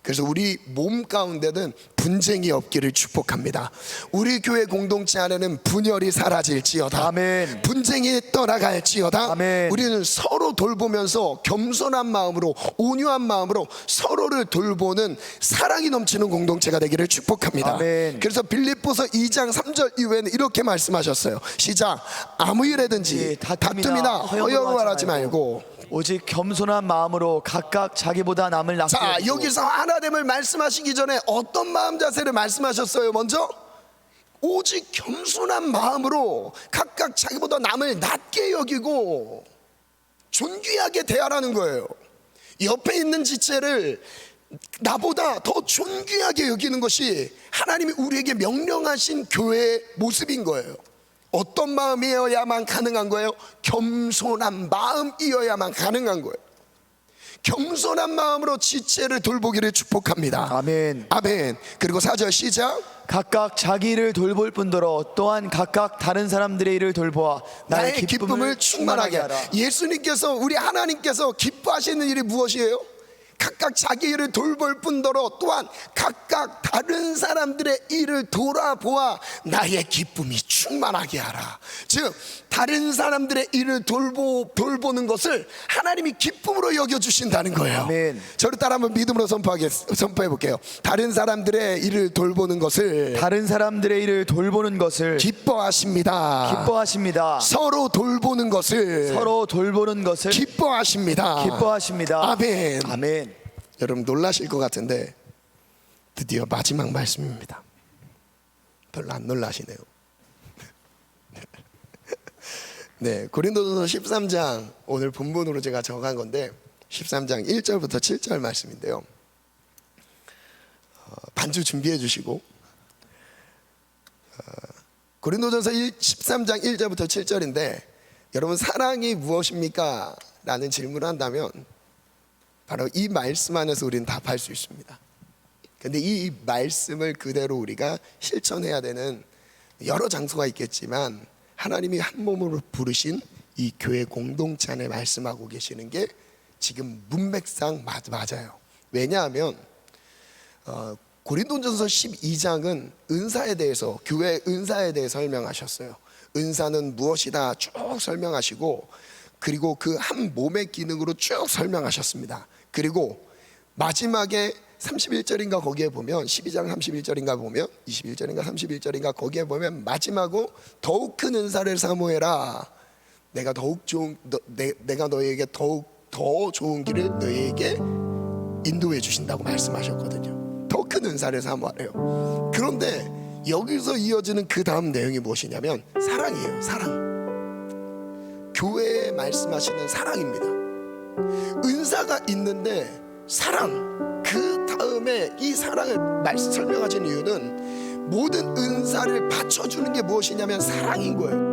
Speaker 1: 그래서 우리 몸 가운데는 분쟁이 없기를 축복합니다. 우리 교회 공동체 안에는 분열이 사라질지어다.
Speaker 2: 아멘.
Speaker 1: 분쟁이 떠나갈지어다.
Speaker 2: 아멘.
Speaker 1: 우리는 서로 돌보면서 겸손한 마음으로, 온유한 마음으로 서로를 돌보는 사랑이 넘치는 공동체가 되기를 축복합니다.
Speaker 2: 아멘.
Speaker 1: 그래서 빌립보서 2장 3절 이후에는 이렇게 말씀하셨어요. 시작. 아무 일에든지 다툼이나 허영을 하지 말고
Speaker 2: 오직 겸손한 마음으로 각각 자기보다 남을 낫게
Speaker 1: 자,
Speaker 2: 여기고.
Speaker 1: 여기서 하나됨을 말씀하시기 전에 어떤 마음 자세를 말씀하셨어요? 먼저 오직 겸손한 마음으로 각각 자기보다 남을 낮게 여기고 존귀하게 대하라는 거예요. 옆에 있는 지체를 나보다 더 존귀하게 여기는 것이 하나님이 우리에게 명령하신 교회의 모습인 거예요. 어떤 마음이어야만 가능한 거예요? 겸손한 마음이어야만 가능한 거예요. 겸손한 마음으로 지체를 돌보기를 축복합니다.
Speaker 2: 아멘.
Speaker 1: 아멘. 그리고 4절 시작.
Speaker 2: 각각 자기 일을 돌볼 뿐더러 또한 각각 다른 사람들의 일을 돌보아
Speaker 1: 나의 기쁨을 충만하게 하라. 예수님께서, 우리 하나님께서 기뻐하시는 일이 무엇이에요? 각각 자기 일을 돌볼 뿐더러 또한 각각 다른 사람들의 일을 돌아보아 나의 기쁨이 충만하게 하라. 즉 다른 사람들의 일을 돌보는 것을 하나님이 기쁨으로 여겨주신다는 거예요.
Speaker 2: 아멘.
Speaker 1: 저를 따라 한번 믿음으로 선포해 볼게요. 다른 사람들의 일을 돌보는 것을 기뻐하십니다.
Speaker 2: 기뻐하십니다.
Speaker 1: 서로 돌보는 것을 기뻐하십니다. 아멘.
Speaker 2: 아멘.
Speaker 1: 여러분 놀라실 것 같은데 드디어 마지막 말씀입니다. 별로 안 놀라시네요. 네, 고린도전서 13장 오늘 본문으로 제가 적은 건데 13장 1절부터 7절 말씀인데요. 반주 준비해 주시고 고린도전서 13장 1절부터 7절인데 여러분 사랑이 무엇입니까? 라는 질문을 한다면 바로 이 말씀 안에서 우리는 답할 수 있습니다. 근데 이 말씀을 그대로 우리가 실천해야 되는 여러 장소가 있겠지만 하나님이 한 몸으로 부르신 이 교회 공동체 안에 말씀하고 계시는 게 지금 문맥상 맞아요. 왜냐하면 고린도전서 12장은 은사에 대해서, 교회 은사에 대해 설명하셨어요. 은사는 무엇이다 쭉 설명하시고, 그리고 그 한 몸의 기능으로 쭉 설명하셨습니다. 그리고 마지막에 31절인가 거기에 보면, 12장 31절인가 보면, 21절인가 31절인가 거기에 보면 마지막으로 더욱 큰 은사를 사모해라. 내가 더욱 좋은 내가 너에게 더욱 더 좋은 길을 너에게 인도해 주신다고 말씀하셨거든요. 더 큰 은사를 사모하래요. 그런데 여기서 이어지는 그 다음 내용이 무엇이냐면 사랑이에요. 사랑. 교회에 말씀하시는 사랑입니다. 은사가 있는데 사랑, 그 다음에 이 사랑을 설명하신 이유는 모든 은사를 받쳐주는 게 무엇이냐면 사랑인 거예요.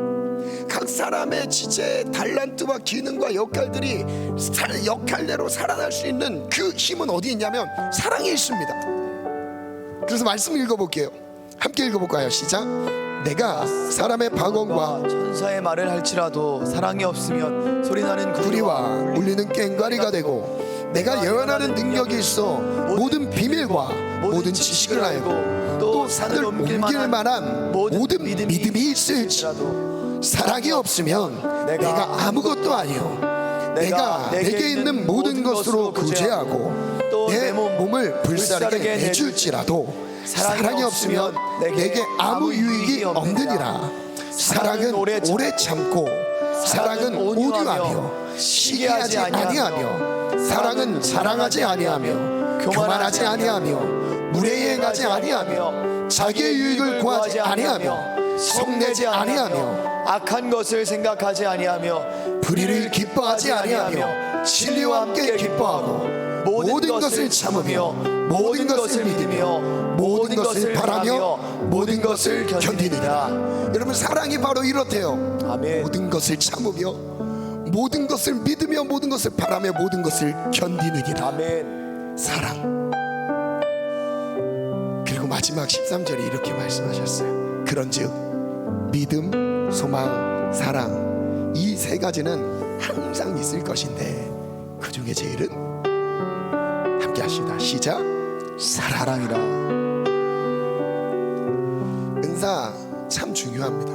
Speaker 1: 각 사람의 지체, 달란트와 기능과 역할들이 역할대로 살아날 수 있는 그 힘은 어디 있냐면 사랑에 있습니다. 그래서 말씀을 읽어볼게요. 함께 읽어볼까요? 시작. 내가 사람의 방언과
Speaker 2: 천사의 말을 할지라도 사랑이 없으면 소리나는
Speaker 1: 구리와 울리는 꽹과리가 되고, 내가 예언하는 능력이 있어 모든 비밀과 모든 지식을 알고 또 산을 옮길 만한 모든 믿음이 있을지 사랑이 없으면 내가 아무것도 아니요 내가 내게 있는 모든 것으로 구제하고 내 몸을 불사르게 내줄지라도 사랑이 없으면 내게 아무 유익이 없느니라. 사랑은 오래 참고, 사랑은 온유하며 시기하지 아니하며, 사랑은 자랑하지 아니하며 교만하지 아니하며 무례행하지 아니하며 자기의 유익을 구하지 아니하며 성내지 아니하며
Speaker 2: 악한 것을 생각하지 아니하며
Speaker 1: 불의를 기뻐하지 아니하며 진리와 함께 기뻐하고 모든 것을 참으며 모든 것을 믿으며 모든 것을 바라며 모든 것을 견디느니라. 여러분, 사랑이 바로 이렇대요.
Speaker 2: 아멘.
Speaker 1: 모든 것을 참으며 모든 것을 믿으며 모든 것을 바라며 모든 것을 견디느니라.
Speaker 2: 아멘.
Speaker 1: 사랑. 그리고 마지막 13절에 이렇게 말씀하셨어요. 그런즉 믿음, 소망, 사랑, 이 세 가지는 항상 있을 것인데 그 중에 제일은, 함께 하시다 시작,
Speaker 2: 사랑이라.
Speaker 1: 은사 참 중요합니다.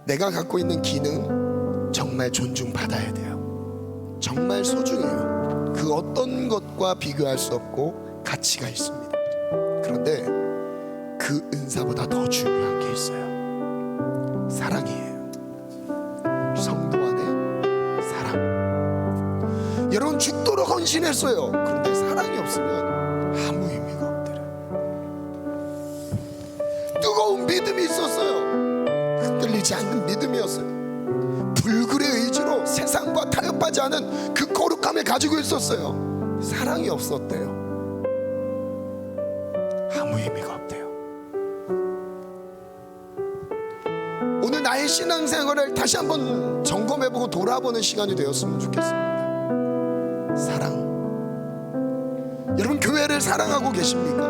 Speaker 1: 내가 갖고 있는 기능 정말 존중받아야 돼요. 정말 소중해요. 그 어떤 것과 비교할 수 없고 가치가 있습니다. 그런데 그 은사보다 더 중요한 게 있어요. 사랑이에요. 성도 안에 사랑. 여러분, 죽도록 헌신했어요. 그런데 사랑이 없으면 아무 의미가 없더라. 뜨거운 믿음이 있었어요. 흔들리지 않는 믿음이었어요. 불굴의 의지로 세상과 타협하지 않은 그 거룩함을 가지고 있었어요. 사랑이 없었대요. 아무 의미가 없대요. 오늘 나의 신앙생활을 다시 한번 점검해보고 돌아보는 시간이 되었으면 좋겠습니다. 사랑. 여러분, 교회를 사랑하고 계십니까?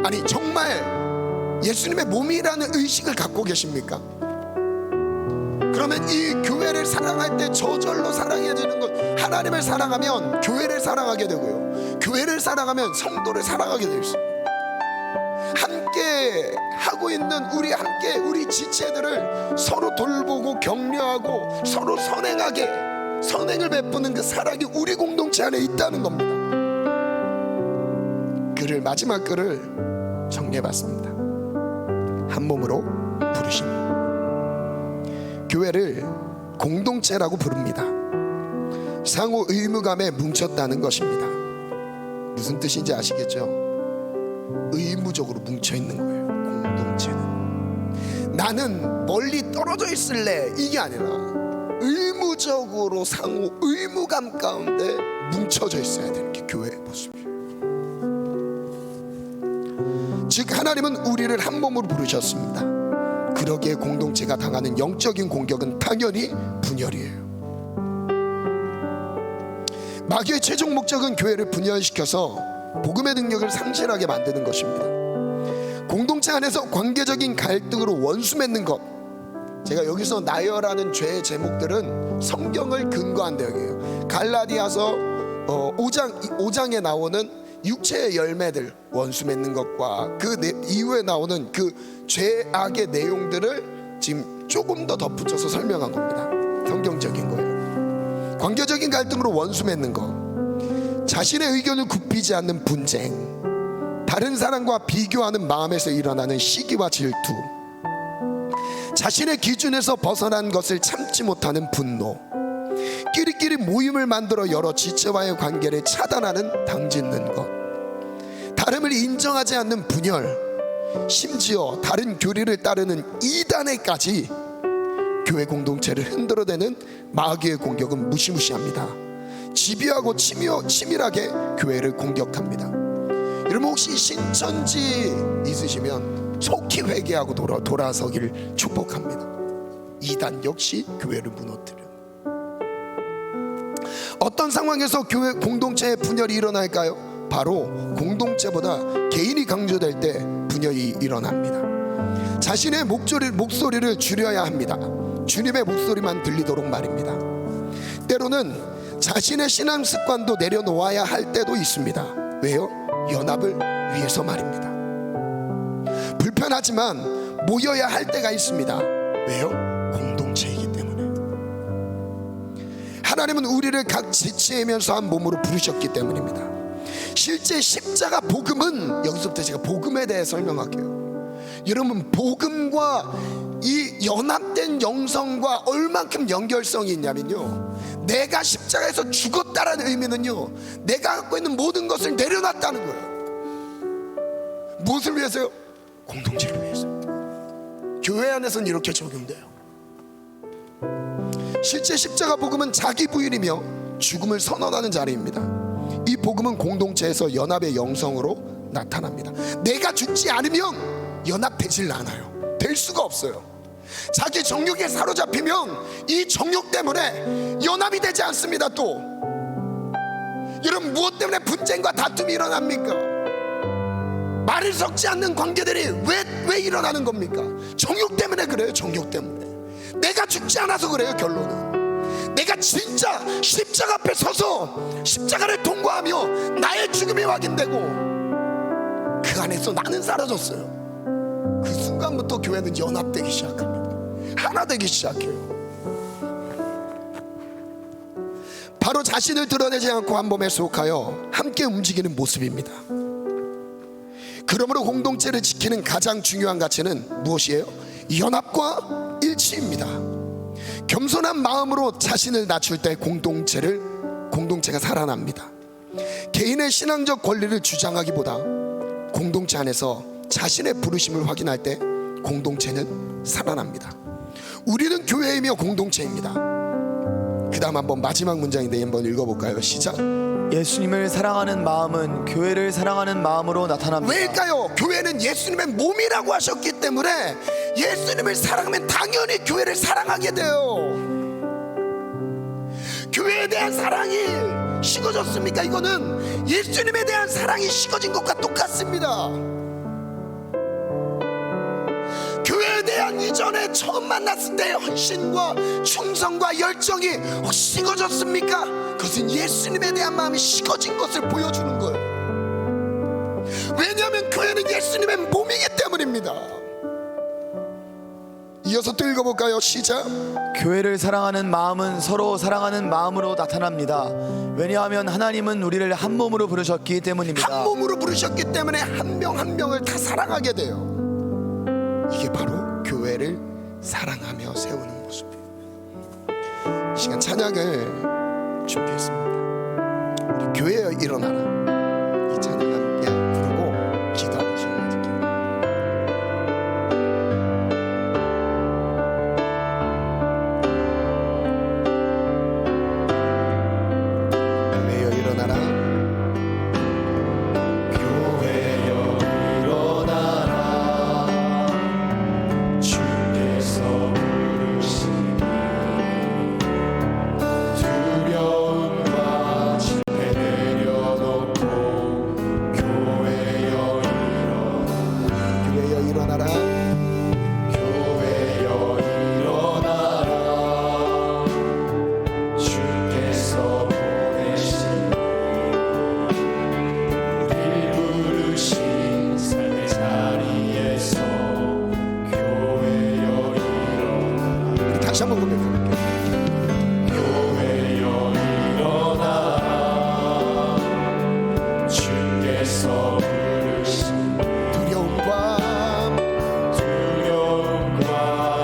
Speaker 1: 아니, 정말 예수님의 몸이라는 의식을 갖고 계십니까? 그러면 이 교회를 사랑할 때 저절로 사랑해지는 것, 하나님을 사랑하면 교회를 사랑하게 되고요, 교회를 사랑하면 성도를 사랑하게 되어 있습니다. 함께 하고 있는 우리 지체들을 서로 돌보고 격려하고 서로 선행을 베푸는 그 사랑이 우리 공동체 안에 있다는 겁니다. 마지막 글을 정리해봤습니다. 한 몸으로 부르심. 교회를 공동체라고 부릅니다. 상호 의무감에 뭉쳤다는 것입니다. 무슨 뜻인지 아시겠죠? 의무적으로 뭉쳐있는 거예요. 공동체는 나는 멀리 떨어져 있을래, 이게 아니라 의무적으로 상호 의무감 가운데 뭉쳐져 있어야 되는 게 교회의 모습이에요. 즉, 하나님은 우리를 한 몸으로 부르셨습니다. 그러기에 공동체가 당하는 영적인 공격은 당연히 분열이에요. 마귀의 최종 목적은 교회를 분열시켜서 복음의 능력을 상실하게 만드는 것입니다. 공동체 안에서 관계적인 갈등으로 원수 맺는 것. 제가 여기서 나열하는 죄의 제목들은 성경을 근거한 내용이에요. 갈라디아서 5장에 나오는 육체의 열매들, 원수 맺는 것과 그 이후에 나오는 그 죄악의 내용들을 지금 조금 더 덧붙여서 설명한 겁니다. 성경적인 거예요. 관계적인 갈등으로 원수 맺는 것, 자신의 의견을 굽히지 않는 분쟁, 다른 사람과 비교하는 마음에서 일어나는 시기와 질투, 자신의 기준에서 벗어난 것을 참지 못하는 분노, 끼리끼리 모임을 만들어 여러 지체와의 관계를 차단하는 당짓는 것, 다름을 인정하지 않는 분열, 심지어 다른 교리를 따르는 이단에까지 교회 공동체를 흔들어대는 마귀의 공격은 무시무시합니다. 집요하고 치밀하게 교회를 공격합니다. 여러분 혹시 신천지 있으시면 속히 회개하고 돌아서기를 축복합니다. 이단 역시 교회를 무너뜨려. 어떤 상황에서 교회 공동체의 분열이 일어날까요? 바로 공동체보다 개인이 강조될 때 분열이 일어납니다. 자신의 목소리를 줄여야 합니다. 주님의 목소리만 들리도록 말입니다. 때로는 자신의 신앙 습관도 내려놓아야 할 때도 있습니다. 왜요? 연합을 위해서 말입니다. 불편하지만 모여야 할 때가 있습니다. 왜요? 공동체이기 때문에. 하나님은 우리를 각 지체이면서 한 몸으로 부르셨기 때문입니다. 실제 십자가 복음은, 여기서부터 제가 복음에 대해 설명할게요. 여러분, 복음과 이 연합된 영성과 얼만큼 연결성이 있냐면요, 내가 십자가에서 죽었다라는 의미는요, 내가 갖고 있는 모든 것을 내려놨다는 거예요. 무엇을 위해서요? 공동체를 위해서. 교회 안에서는 이렇게 적용돼요. 실제 십자가 복음은 자기 부인이며 죽음을 선언하는 자리입니다. 이 복음은 공동체에서 연합의 영성으로 나타납니다. 내가 죽지 않으면 연합되질 않아요. 될 수가 없어요. 자기 정욕에 사로잡히면 이 정욕 때문에 연합이 되지 않습니다. 또 여러분, 무엇 때문에 분쟁과 다툼이 일어납니까? 말을 섞지 않는 관계들이 왜 일어나는 겁니까? 정욕 때문에 그래요. 정욕 때문에. 내가 죽지 않아서 그래요. 결론은 내가 진짜 십자가 앞에 서서 십자가를 통과하며 나의 죽음이 확인되고 그 안에서 나는 사라졌어요. 그 순간부터 교회는 연합되기 시작합니다. 하나 되기 시작해요. 바로 자신을 드러내지 않고 한 몸에 속하여 함께 움직이는 모습입니다. 그러므로 공동체를 지키는 가장 중요한 가치는 무엇이에요? 연합과 일치입니다. 겸손한 마음으로 자신을 낮출 때 공동체가 살아납니다. 개인의 신앙적 권리를 주장하기보다 공동체 안에서 자신의 부르심을 확인할 때 공동체는 살아납니다. 우리는 교회이며 공동체입니다. 그 다음 한번 마지막 문장인데 한번 읽어볼까요? 시작.
Speaker 2: 예수님을 사랑하는 마음은 교회를 사랑하는 마음으로 나타납니다.
Speaker 1: 왜일까요? 교회는 예수님의 몸이라고 하셨기 때문에 예수님을 사랑하면 당연히 교회를 사랑하게 돼요. 교회에 대한 사랑이 식어졌습니까? 이거는 예수님에 대한 사랑이 식어진 것과 똑같습니다. 교회에 대한 이전에 처음 만났을 때의 헌신과 충성과 열정이 혹시 식어졌습니까? 그것은 예수님에 대한 마음이 식어진 것을 보여주는 거예요. 왜냐하면 교회는 예수님의 몸이기 때문입니다. 이어서 또 읽어볼까요? 시작.
Speaker 2: 교회를 사랑하는 마음은 서로 사랑하는 마음으로 나타납니다. 왜냐하면 하나님은 우리를 한 몸으로 부르셨기 때문입니다.
Speaker 1: 한 몸으로 부르셨기 때문에 한 명 한 명을 다 사랑하게 돼요. 이게 바로 교회를 사랑하며 세우는 모습이에요. 이 시간 찬양을 준비했습니다. 우리 교회여 일어나라, 이 찬양 함께 부르고 기도하고 싶습니다. 교회여 일어나라,
Speaker 3: 교회여 일어나라, 주께서 부르시니 두려움과 진에 내려놓고
Speaker 1: 다시 한번 고백해볼게요.
Speaker 3: 교회여 일어나라 주께서 부르신
Speaker 1: 두려움과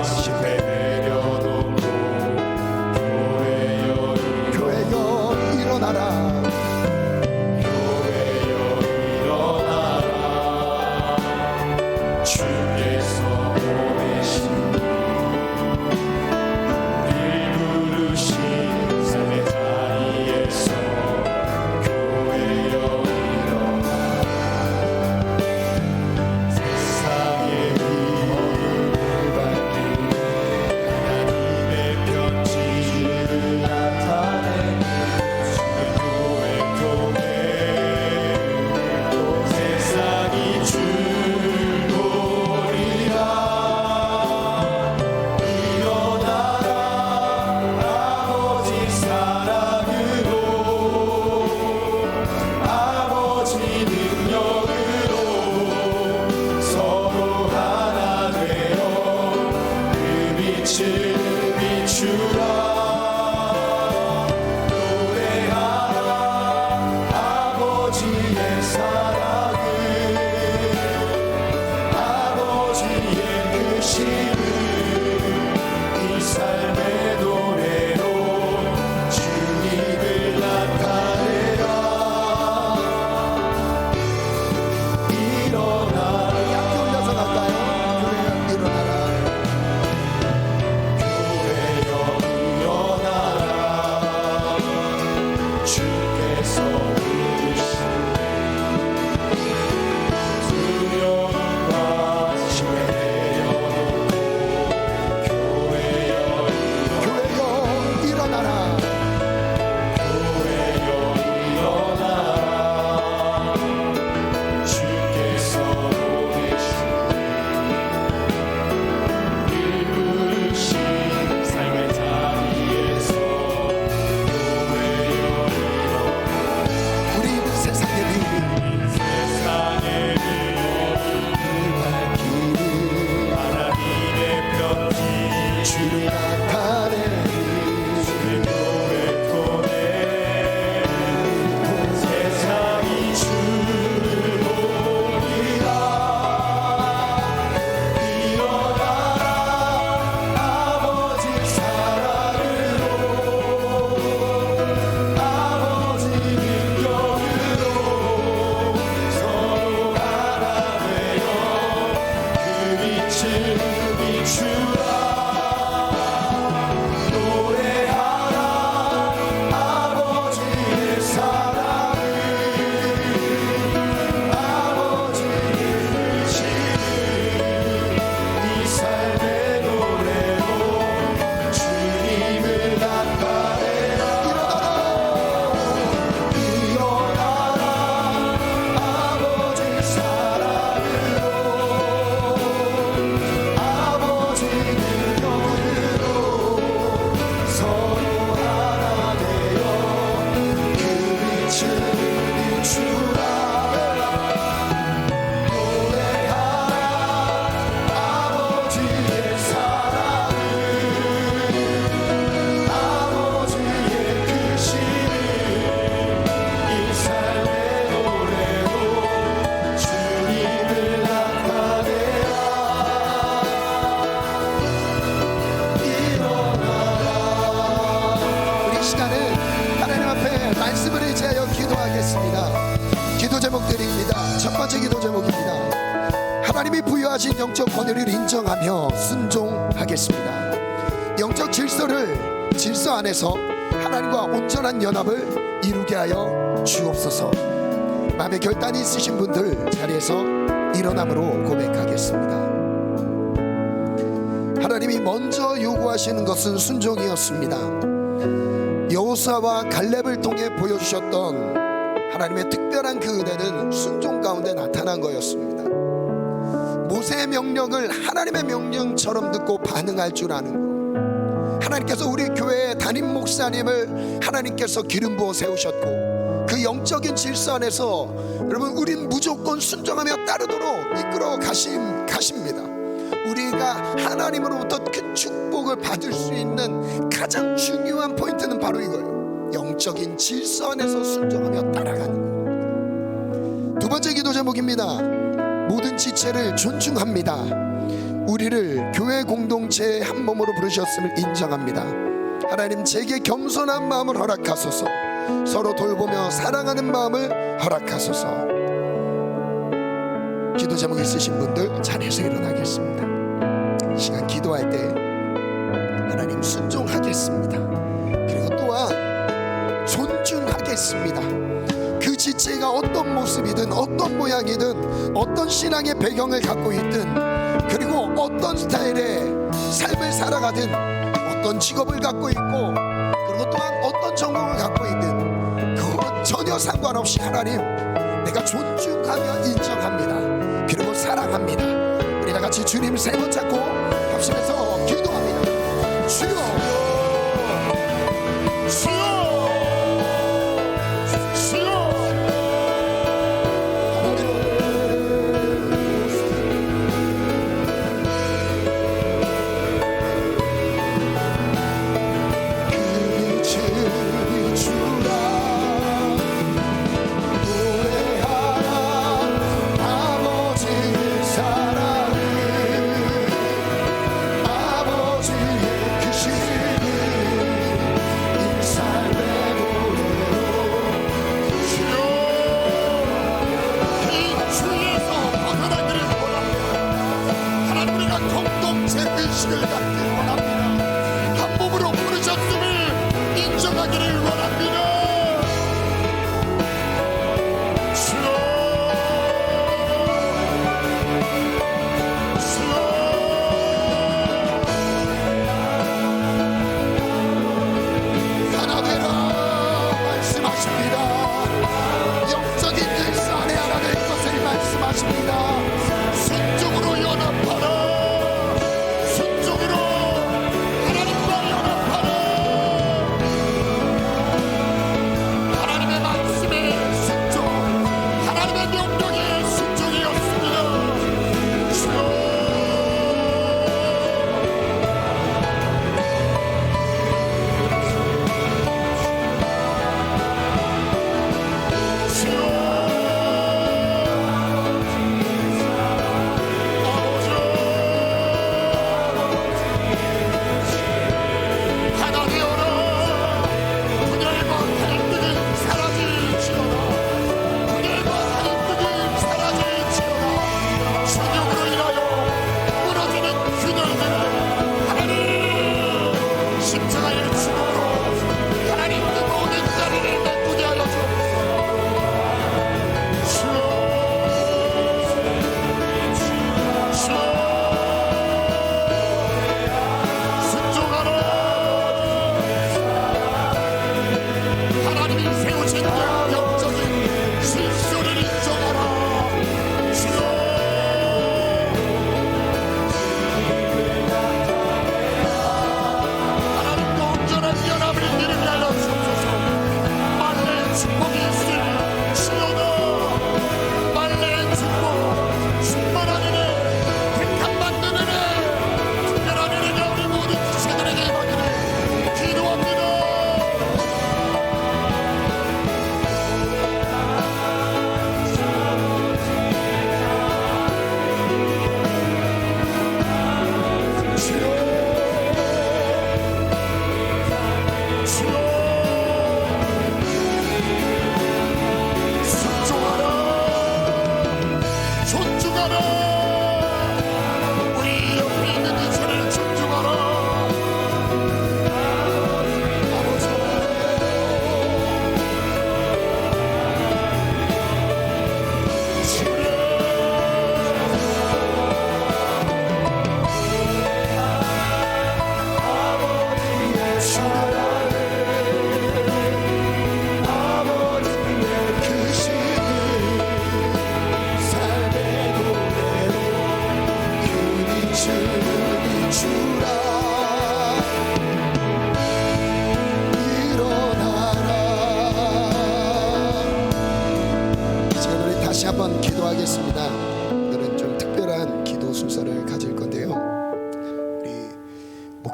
Speaker 3: 심에 내려놓고
Speaker 1: 교회여 일어나라.
Speaker 3: 교회여 일어나라 주께서 보내신 우릴 부르신 삶의 자리에서 교회여 일어나 세상의 빛을 밝힌 하나님의 편지를 나타내는 주의 교회 통해 세상이 줄보리라. 일어나라 아버지 사랑으로 아버지 능력으로 서로 하나 되어 그 빛을 비추라. 노래하라 아버지의 사랑을 아버지의 크심을 이 삶의 노래로 주님을 나타내라. 일어나라
Speaker 1: 함께 올려서 갈까요? 교회여 일어나라.
Speaker 3: 교회여 일어나라 주께서 부르신 두려움과 심에 내려놓고 교회여
Speaker 1: 교회여 일어나라.
Speaker 3: 교회여 일어나라 주께서 보내신 일 부르신 삶의 자리에서 교회여
Speaker 1: 우리 세상의 빛
Speaker 3: 세상의 빛을 밝히는 하나님의 편지
Speaker 1: 주를 나타내는
Speaker 3: 주의 교회 통해 세상이 줄보리라. 일어나라 아버지 사랑으로 아버지 능력으로 서로 하나 되어 그 빛을 비추라. 노래하라 아버지의 사랑을 아버지의 크심을 이 삶의 노래로 주님을 나타내라. 일어나라 아버지 사랑으로 아버지 능력으로 서로 하나 되어 그 빛을 비추라. 노래하라 아버지의 사랑을 아버지의 크심을 이 삶의 노래로 주님을 나타내라.
Speaker 1: 우리 시간은 하나님 앞에 말씀을 의지하여 기도하겠습니다. 기도 제목드립니다. 첫 번째 기도 제목입니다. 하나님이 부여하신 영적 권위를 인정하며 순종하겠습니다. 영적 질서 안에서 하나님과 온전한 연합을 이루게 하여 주옵소서. 마음에 결단이 있으신 분들 자리에서 일어남으로 고백하겠습니다. 하나님이 먼저 요구하시는 것은 순종이었습니다. 여호수아와 갈렙을 통해 보여주셨던 하나님의 특별한 그 은혜는 순종 가운데 나타난 거였습니다. 모세의 명령을 하나님의 명령처럼 듣고 반응할 줄 아는 것. 하나님께서 우리 교회의 담임 목사님을 하나님께서 기름 부어 세우셨고 그 영적인 질서 안에서 여러분 우린 무조건 순종하며 따르도록 이끌어 가십니다. 우리가 하나님으로부터 그 축복을 받을 수 있는 가장 중요한 포인트는 바로 이거예요. 영적인 질서 안에서 순종하며 따라가는 거예요. 두 번째 기도 제목입니다. 모든 지체를 존중합니다. 우리를 교회 공동체의 한 몸으로 부르셨음을 인정합니다. 하나님, 제게 겸손한 마음을 허락하소서. 서로 돌보며 사랑하는 마음을 허락하소서. 기도 제목 있으신 분들 자리에서 일어나겠습니다. 이 시간 기도할 때 하나님 순종하겠습니다. 그리고 또한 존중하겠습니다. 그 지체가 어떤 모습이든 어떤 모양이든 어떤 신앙의 배경을 갖고 있든 그리고 어떤 스타일의 삶을 살아가든 어떤 직업을 갖고 있고 그리고 또한 어떤 전공을 갖고 있든 그거 전혀 상관없이 하나님, 내가 존중하며 인정합니다. 그리고 사랑합니다. 우리 다 같이 주님 세 번 잡고 합심해서 기도합니다. 주여, 주여, 주여.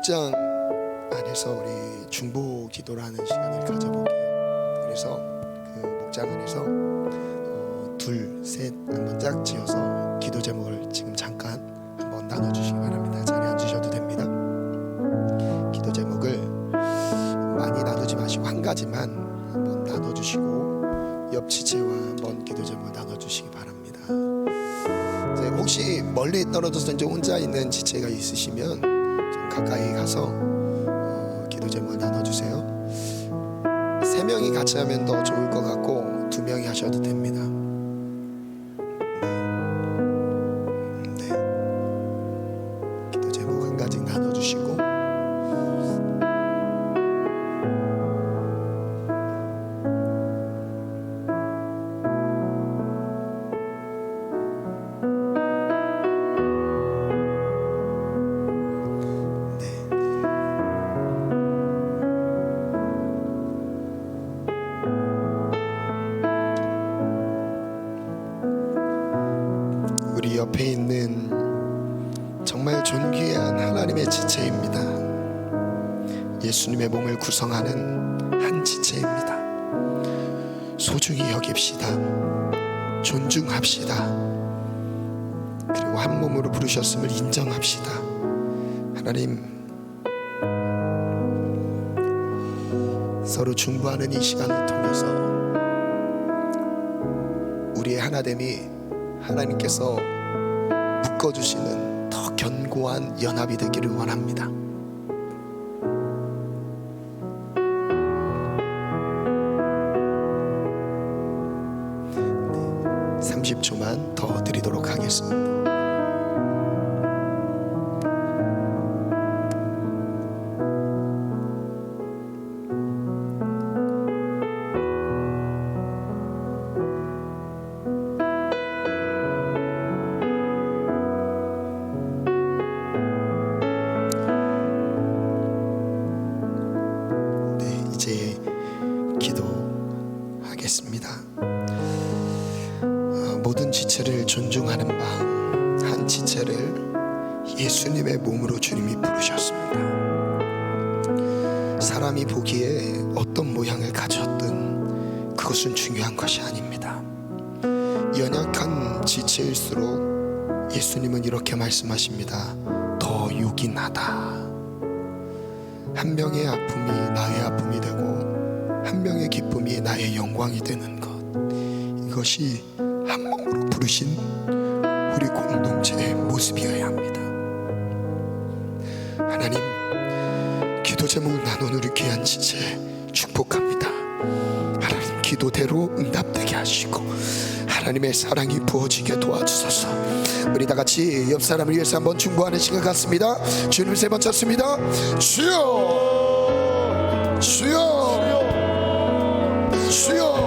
Speaker 1: 목장 안에서 우리 중보 기도라는 시간을 가져볼게요. 그래서 그 목장 안에서 둘, 셋 한번 짝 지어서 기도 제목을 지금 잠깐 한번 나눠주시기 바랍니다. 자리에 앉으셔도 됩니다. 기도 제목을 많이 나누지 마시고 한 가지만 한번 나눠주시고 옆 지체와 한번 기도 제목을 나눠주시기 바랍니다. 이제 혹시 멀리 떨어져서 이제 혼자 있는 지체가 있으시면 좀 가까이 가서 기도 제목을 나눠주세요. 3명이 같이 하면 더 좋을 것 같고 2명이 하셔도 됩니다. 네. 기도 제목 한 가지 나눠주시고 우리 옆에 있는 정말 존귀한 하나님의 지체입니다. 예수님의 몸을 구성하는 한 지체입니다. 소중히 여깁시다. 존중합시다. 그리고 한 몸으로 부르셨음을 인정합시다. 하나님, 서로 중보하는 이 시간을 통해서 우리의 하나됨이 하나님께서 묶어주시는 더 견고한 연합이 되기를 원합니다. 30초만 더 드리도록 하겠습니다. 이제 기도하겠습니다. 모든 지체를 존중하는 마음, 한 지체를 예수님의 몸으로 주님이 부르셨습니다. 사람이 보기에 어떤 모양을 가졌든 그것은 중요한 것이 아닙니다. 연약한 지체일수록 예수님은 이렇게 말씀하십니다. 더 요긴하다. 한 명의 아픔이 나의 아픔이 되고 한 명의 기쁨이 나의 영광이 되는 것, 이것이 한 몸으로 부르신 우리 공동체의 모습이어야 합니다. 하나님, 기도 제목 나누는 우리 귀한 지체 축복합니다. 하나님, 기도대로 응답되게 하시고 하나님의 사랑이 부어지게 도와주소서. 우리 다 같이 옆 사람을 위해서 한번 중보하는 시간 같습니다. 주님 3번 찾습니다. 주여, 주여, 주여.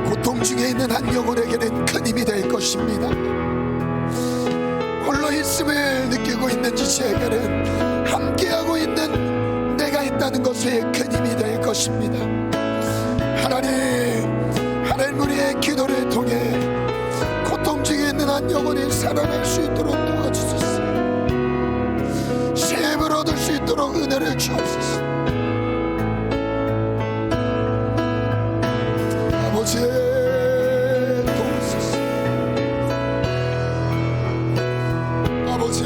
Speaker 1: 고통 중에 있는 한 영혼에게는 큰 힘이 될 것입니다. 홀로 있음을 느끼고 있는 지체에게는 함께하고 있는 내가 있다는 것에 큰 힘이 될 것입니다. 하나님 우리의 기도를 통해 고통 중에 있는 한 영혼이 살아날 수 있도록 도와주소서. 새 힘을 얻을 수 있도록 은혜를 주옵소서. 아버지, 도우소서. 아버지,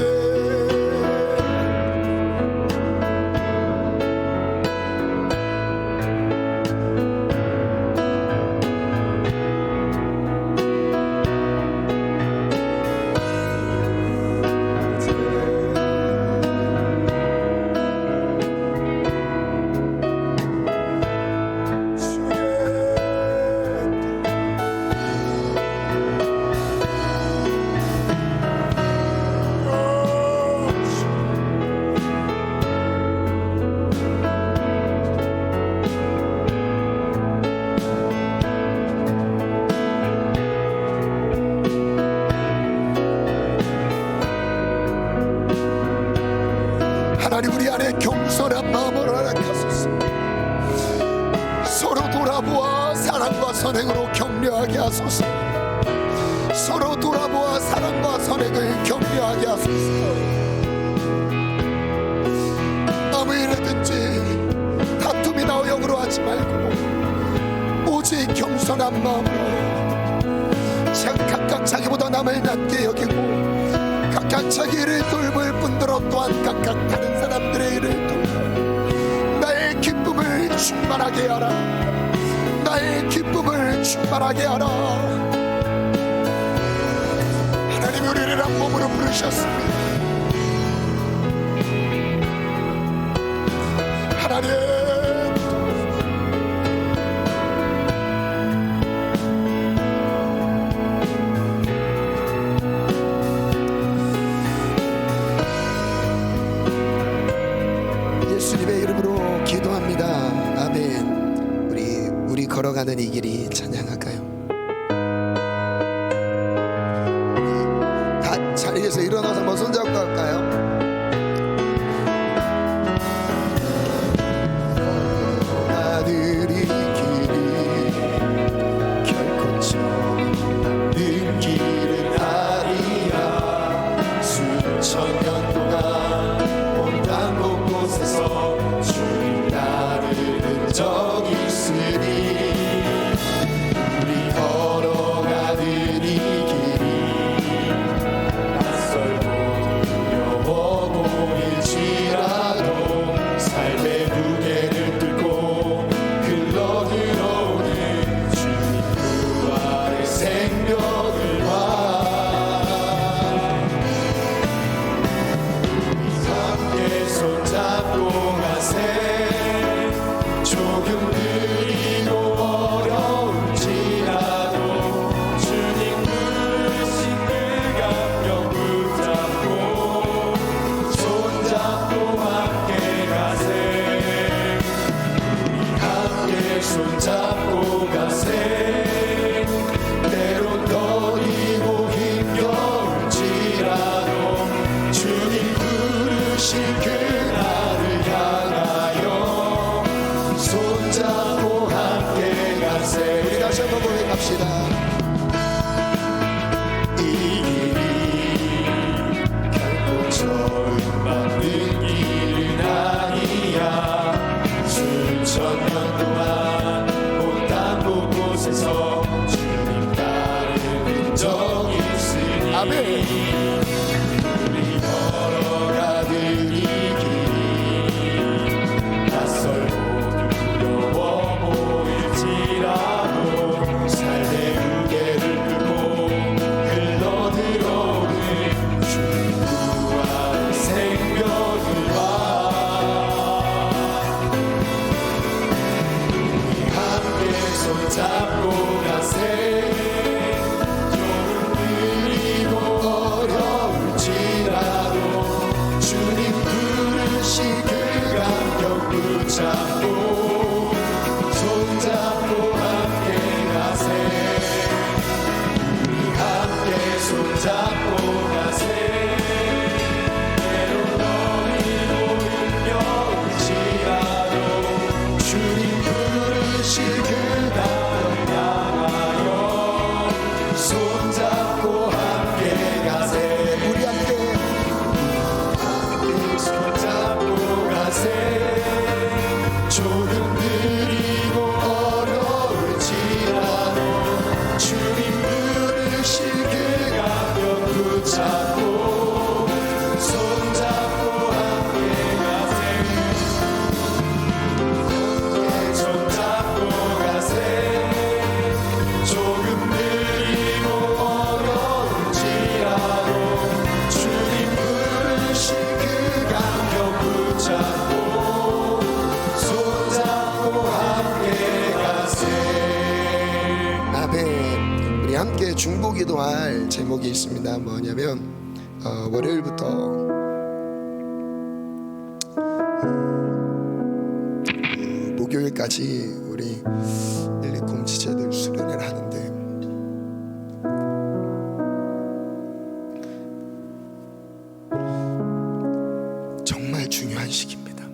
Speaker 1: 서로 돌아보아 사랑과 선행을 격려하게 하소서. 아무 일이든지 다툼이나 어영으로 하지 말고 오직 겸손한 마음으로 각각 자기보다 남을 낮게 여기고 각각 자기 일을 돌볼 뿐더러 또한 각각 다른 사람들의 일을 돌보 나의 기쁨을 충만하게 하라. 나의 기쁨을 충만하게 하라. 하나님 우리를 한 몸으로 부르셨습니다. 하나님 예수님의 이름으로 기도합니다. 아멘. 우리 걸어가는 이 길이 찬양할까요? 다 자리에서 일어나서 한번 손잡고 갈까요? 걸어가는 이 길이 결코 좁은 길은 아니야. 수천 년 동안 온땅 곳곳에서 주님 따르는 적이 있으니 우리 걸어가는 이 길이 낯설고 두려워 보일지라도 삶의 무게를 뚫고 흘러들어오는 주님 부활의 생명을 봐. 함께 손잡고 가세. 조금 느리고 어려울지라도 주님 부르신 그 감격 붙잡고 손잡고 함께 가세. 함께 손잡고 가세. 때론 떨리고 힘겨울지라도 주님 부르신 그날을 향하여 손잡고 함께 가세. 우리 다시 한번 고백합시다. 이 길이 결코 저음받는 길은 아니야. 수천 년 동안 온땅 곳곳에서 주님 따르는 적이 있으니 아멘. 우리 걸어가는 이 길이 낯설고 두려워 보일지라도 삶의 무게를 뚫고 흘러들어오는 주님 부활의 생명을 봐. 우리 함께 손잡고 가세. 조금 느리고 어려울지라도 주님 부르신 그 감격 붙잡고 손잡고 함께 가세. 우리 함께 손잡고 가세. 때론 어리고 힘겨울지라도 주님 부르신 그 감격 향하여 손잡고 함께 가세. 우리 함께 손잡고 가세. 조금 느리고 어려울지라도 주님 부르신 그 감격 붙잡고 손잡고 함께 가세. 손잡고 가세. 조금 느리고 어려울지라도 주님 부르신 그 감격 붙잡고 손잡고 함께 가세. 아멘. 우리 함께 중보기도할 제목이 있습니다. 뭐냐면 월요일부터 목요일까지 우리 120 지체들 수련회를 하는데 정말 중요한 시기입니다.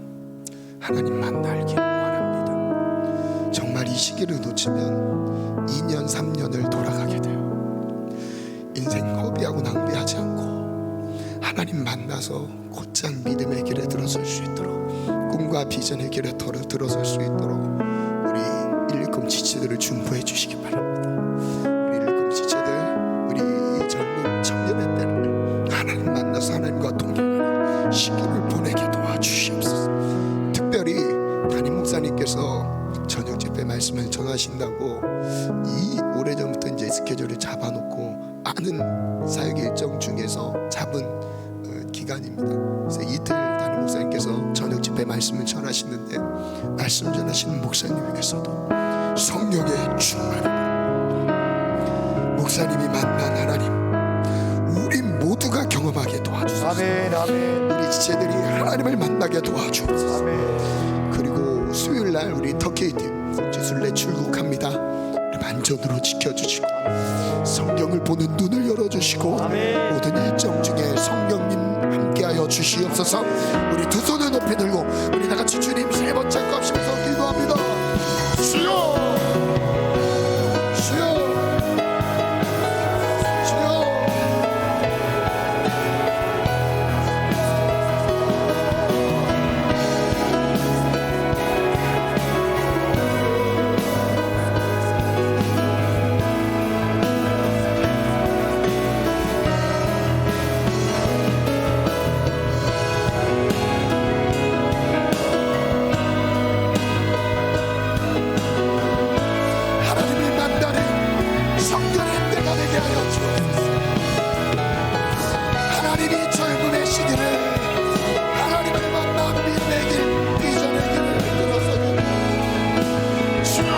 Speaker 1: 하나님 만나기를 원합니다. 정말 이 시기를 놓치면 2년 3년을 돌아가게 돼요. 인생 허비하고 낭비하지 않고 하나님 만나서 곧장 믿음의 길에 들어설 수 있도록, 꿈과 비전의 길에 들어설 수 있도록 우리 일일금 지체들을 중보해 주시기 바랍니다. 우리 일일금 지체들, 우리 이 젊은 청년의 때를 하나님 만나서 하나님과 동행하는 시기를 보내게 도와주시옵소서. 특별히 담임 목사님께서 저녁 집회 말씀을 전하신다고 이 오래전부터 이제 스케줄을 잡아놓고 많은 사역 일정 중에서 잡은 기간입니다. 그래서 이틀 담임 목사님께서 저녁 집회 말씀을 전하시는데, 말씀 전하시는 목사님에게서도 성령의 충만을, 목사님이 만난 하나님 우리 모두가 경험하게 도와주소서.
Speaker 2: 아멘, 아멘,
Speaker 1: 우리 지체들이 하나님을 만나게 도와주옵소서.
Speaker 2: 아멘.
Speaker 1: 그리고 수요일날 우리 터키팀 성지순례 출국합니다. 우리 만전으로 지켜주시고 성경을 보는 눈을 열어주시고
Speaker 2: 아멘.
Speaker 1: 모든 일정 중에 성령님 함께하여 주시옵소서. 우리 두 손을 높이 들고 우리 다같이 주님 세 번 잠깐시면서 기도합니다. 주여, 주여, 주여. 하나님을 만나는 성전의 때가 되게 하여 주옵소서. 하나님이 젊음의 시기를 하나님을 만나 믿음의 길, 비전의 길을 들어서는 주여,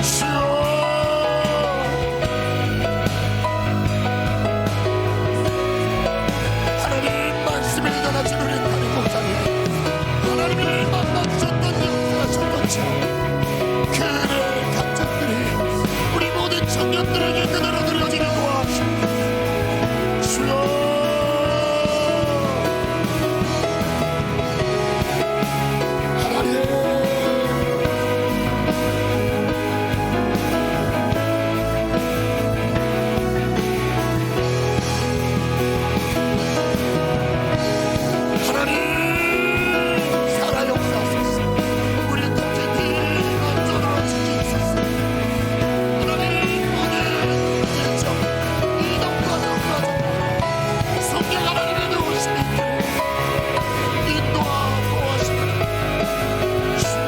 Speaker 1: 주여. 하나님 말씀을 전하신 우리 담임 목사님, 하나님을 만나주셨던 역사가 첫 번째, 그의 간증들이 우리 모든 청년들에게 그대로 들려지게 도와주시옵소서. 주여, 하나님. 하나님 살아 역사하소서. 우리 터키팀 안전으로 지키소서. 하나님 모든 일정 이동과 역사정 성령 하나님의 도우심이 인도와 보호하시옵소서. 주여,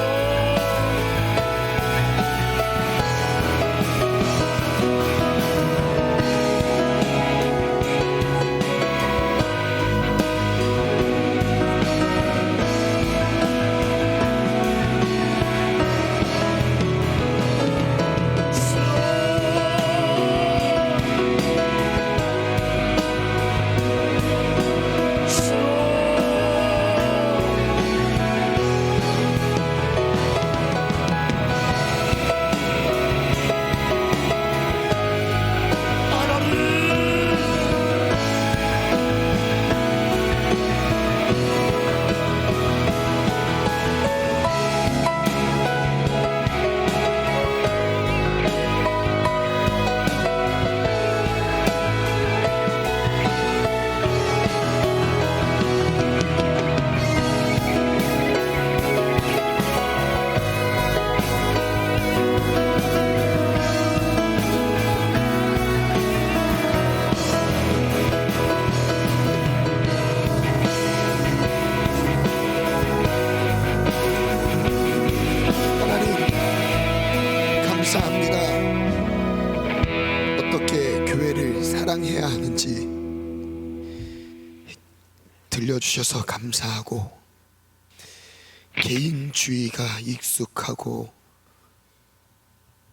Speaker 1: 하나님 감사합니다. 어떻게 교회를 사랑해야 하는지 들려주셔서 감사하고, 개인주의가 익숙하고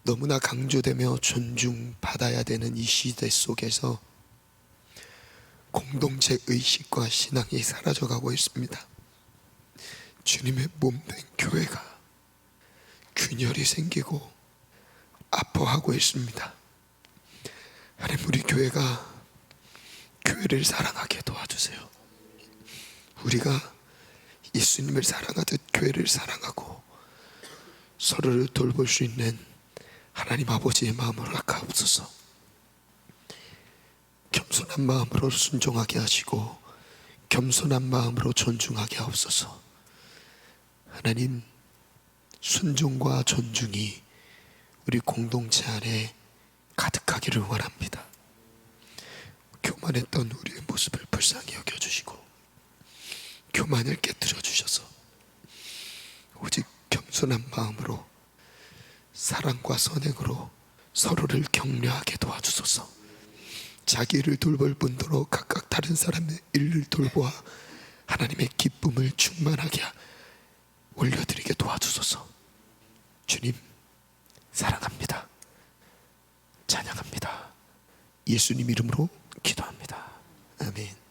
Speaker 1: 너무나 강조되며 존중받아야 되는 이 시대 속에서 공동체 의식과 신앙이 사라져가고 있습니다. 주님의 몸된 교회가 균열이 생기고 아파하고 있습니다. 하나님, 우리 교회가 교회를 사랑하게 도와주세요. 우리가 예수님을 사랑하듯 교회를 사랑하고 서로를 돌볼 수 있는 하나님 아버지의 마음을 아까옵소서. 겸손한 마음으로 순종하게 하시고 겸손한 마음으로 존중하게 하옵소서. 하나님, 순종과 존중이 우리 공동체 안에 가득하기를 원합니다. 교만했던 우리의 모습을 불쌍히 여겨주시고 교만을 깨뜨려 주셔서 오직 겸손한 마음으로 사랑과 선행으로 서로를 격려하게 도와주소서. 자기를 돌볼 뿐더러 각각 다른 사람의 일을 돌보아 하나님의 기쁨을 충만하게 올려드리게 도와주소서. 주님, 사랑합니다. 찬양합니다. 예수님 이름으로 기도합니다. 아멘.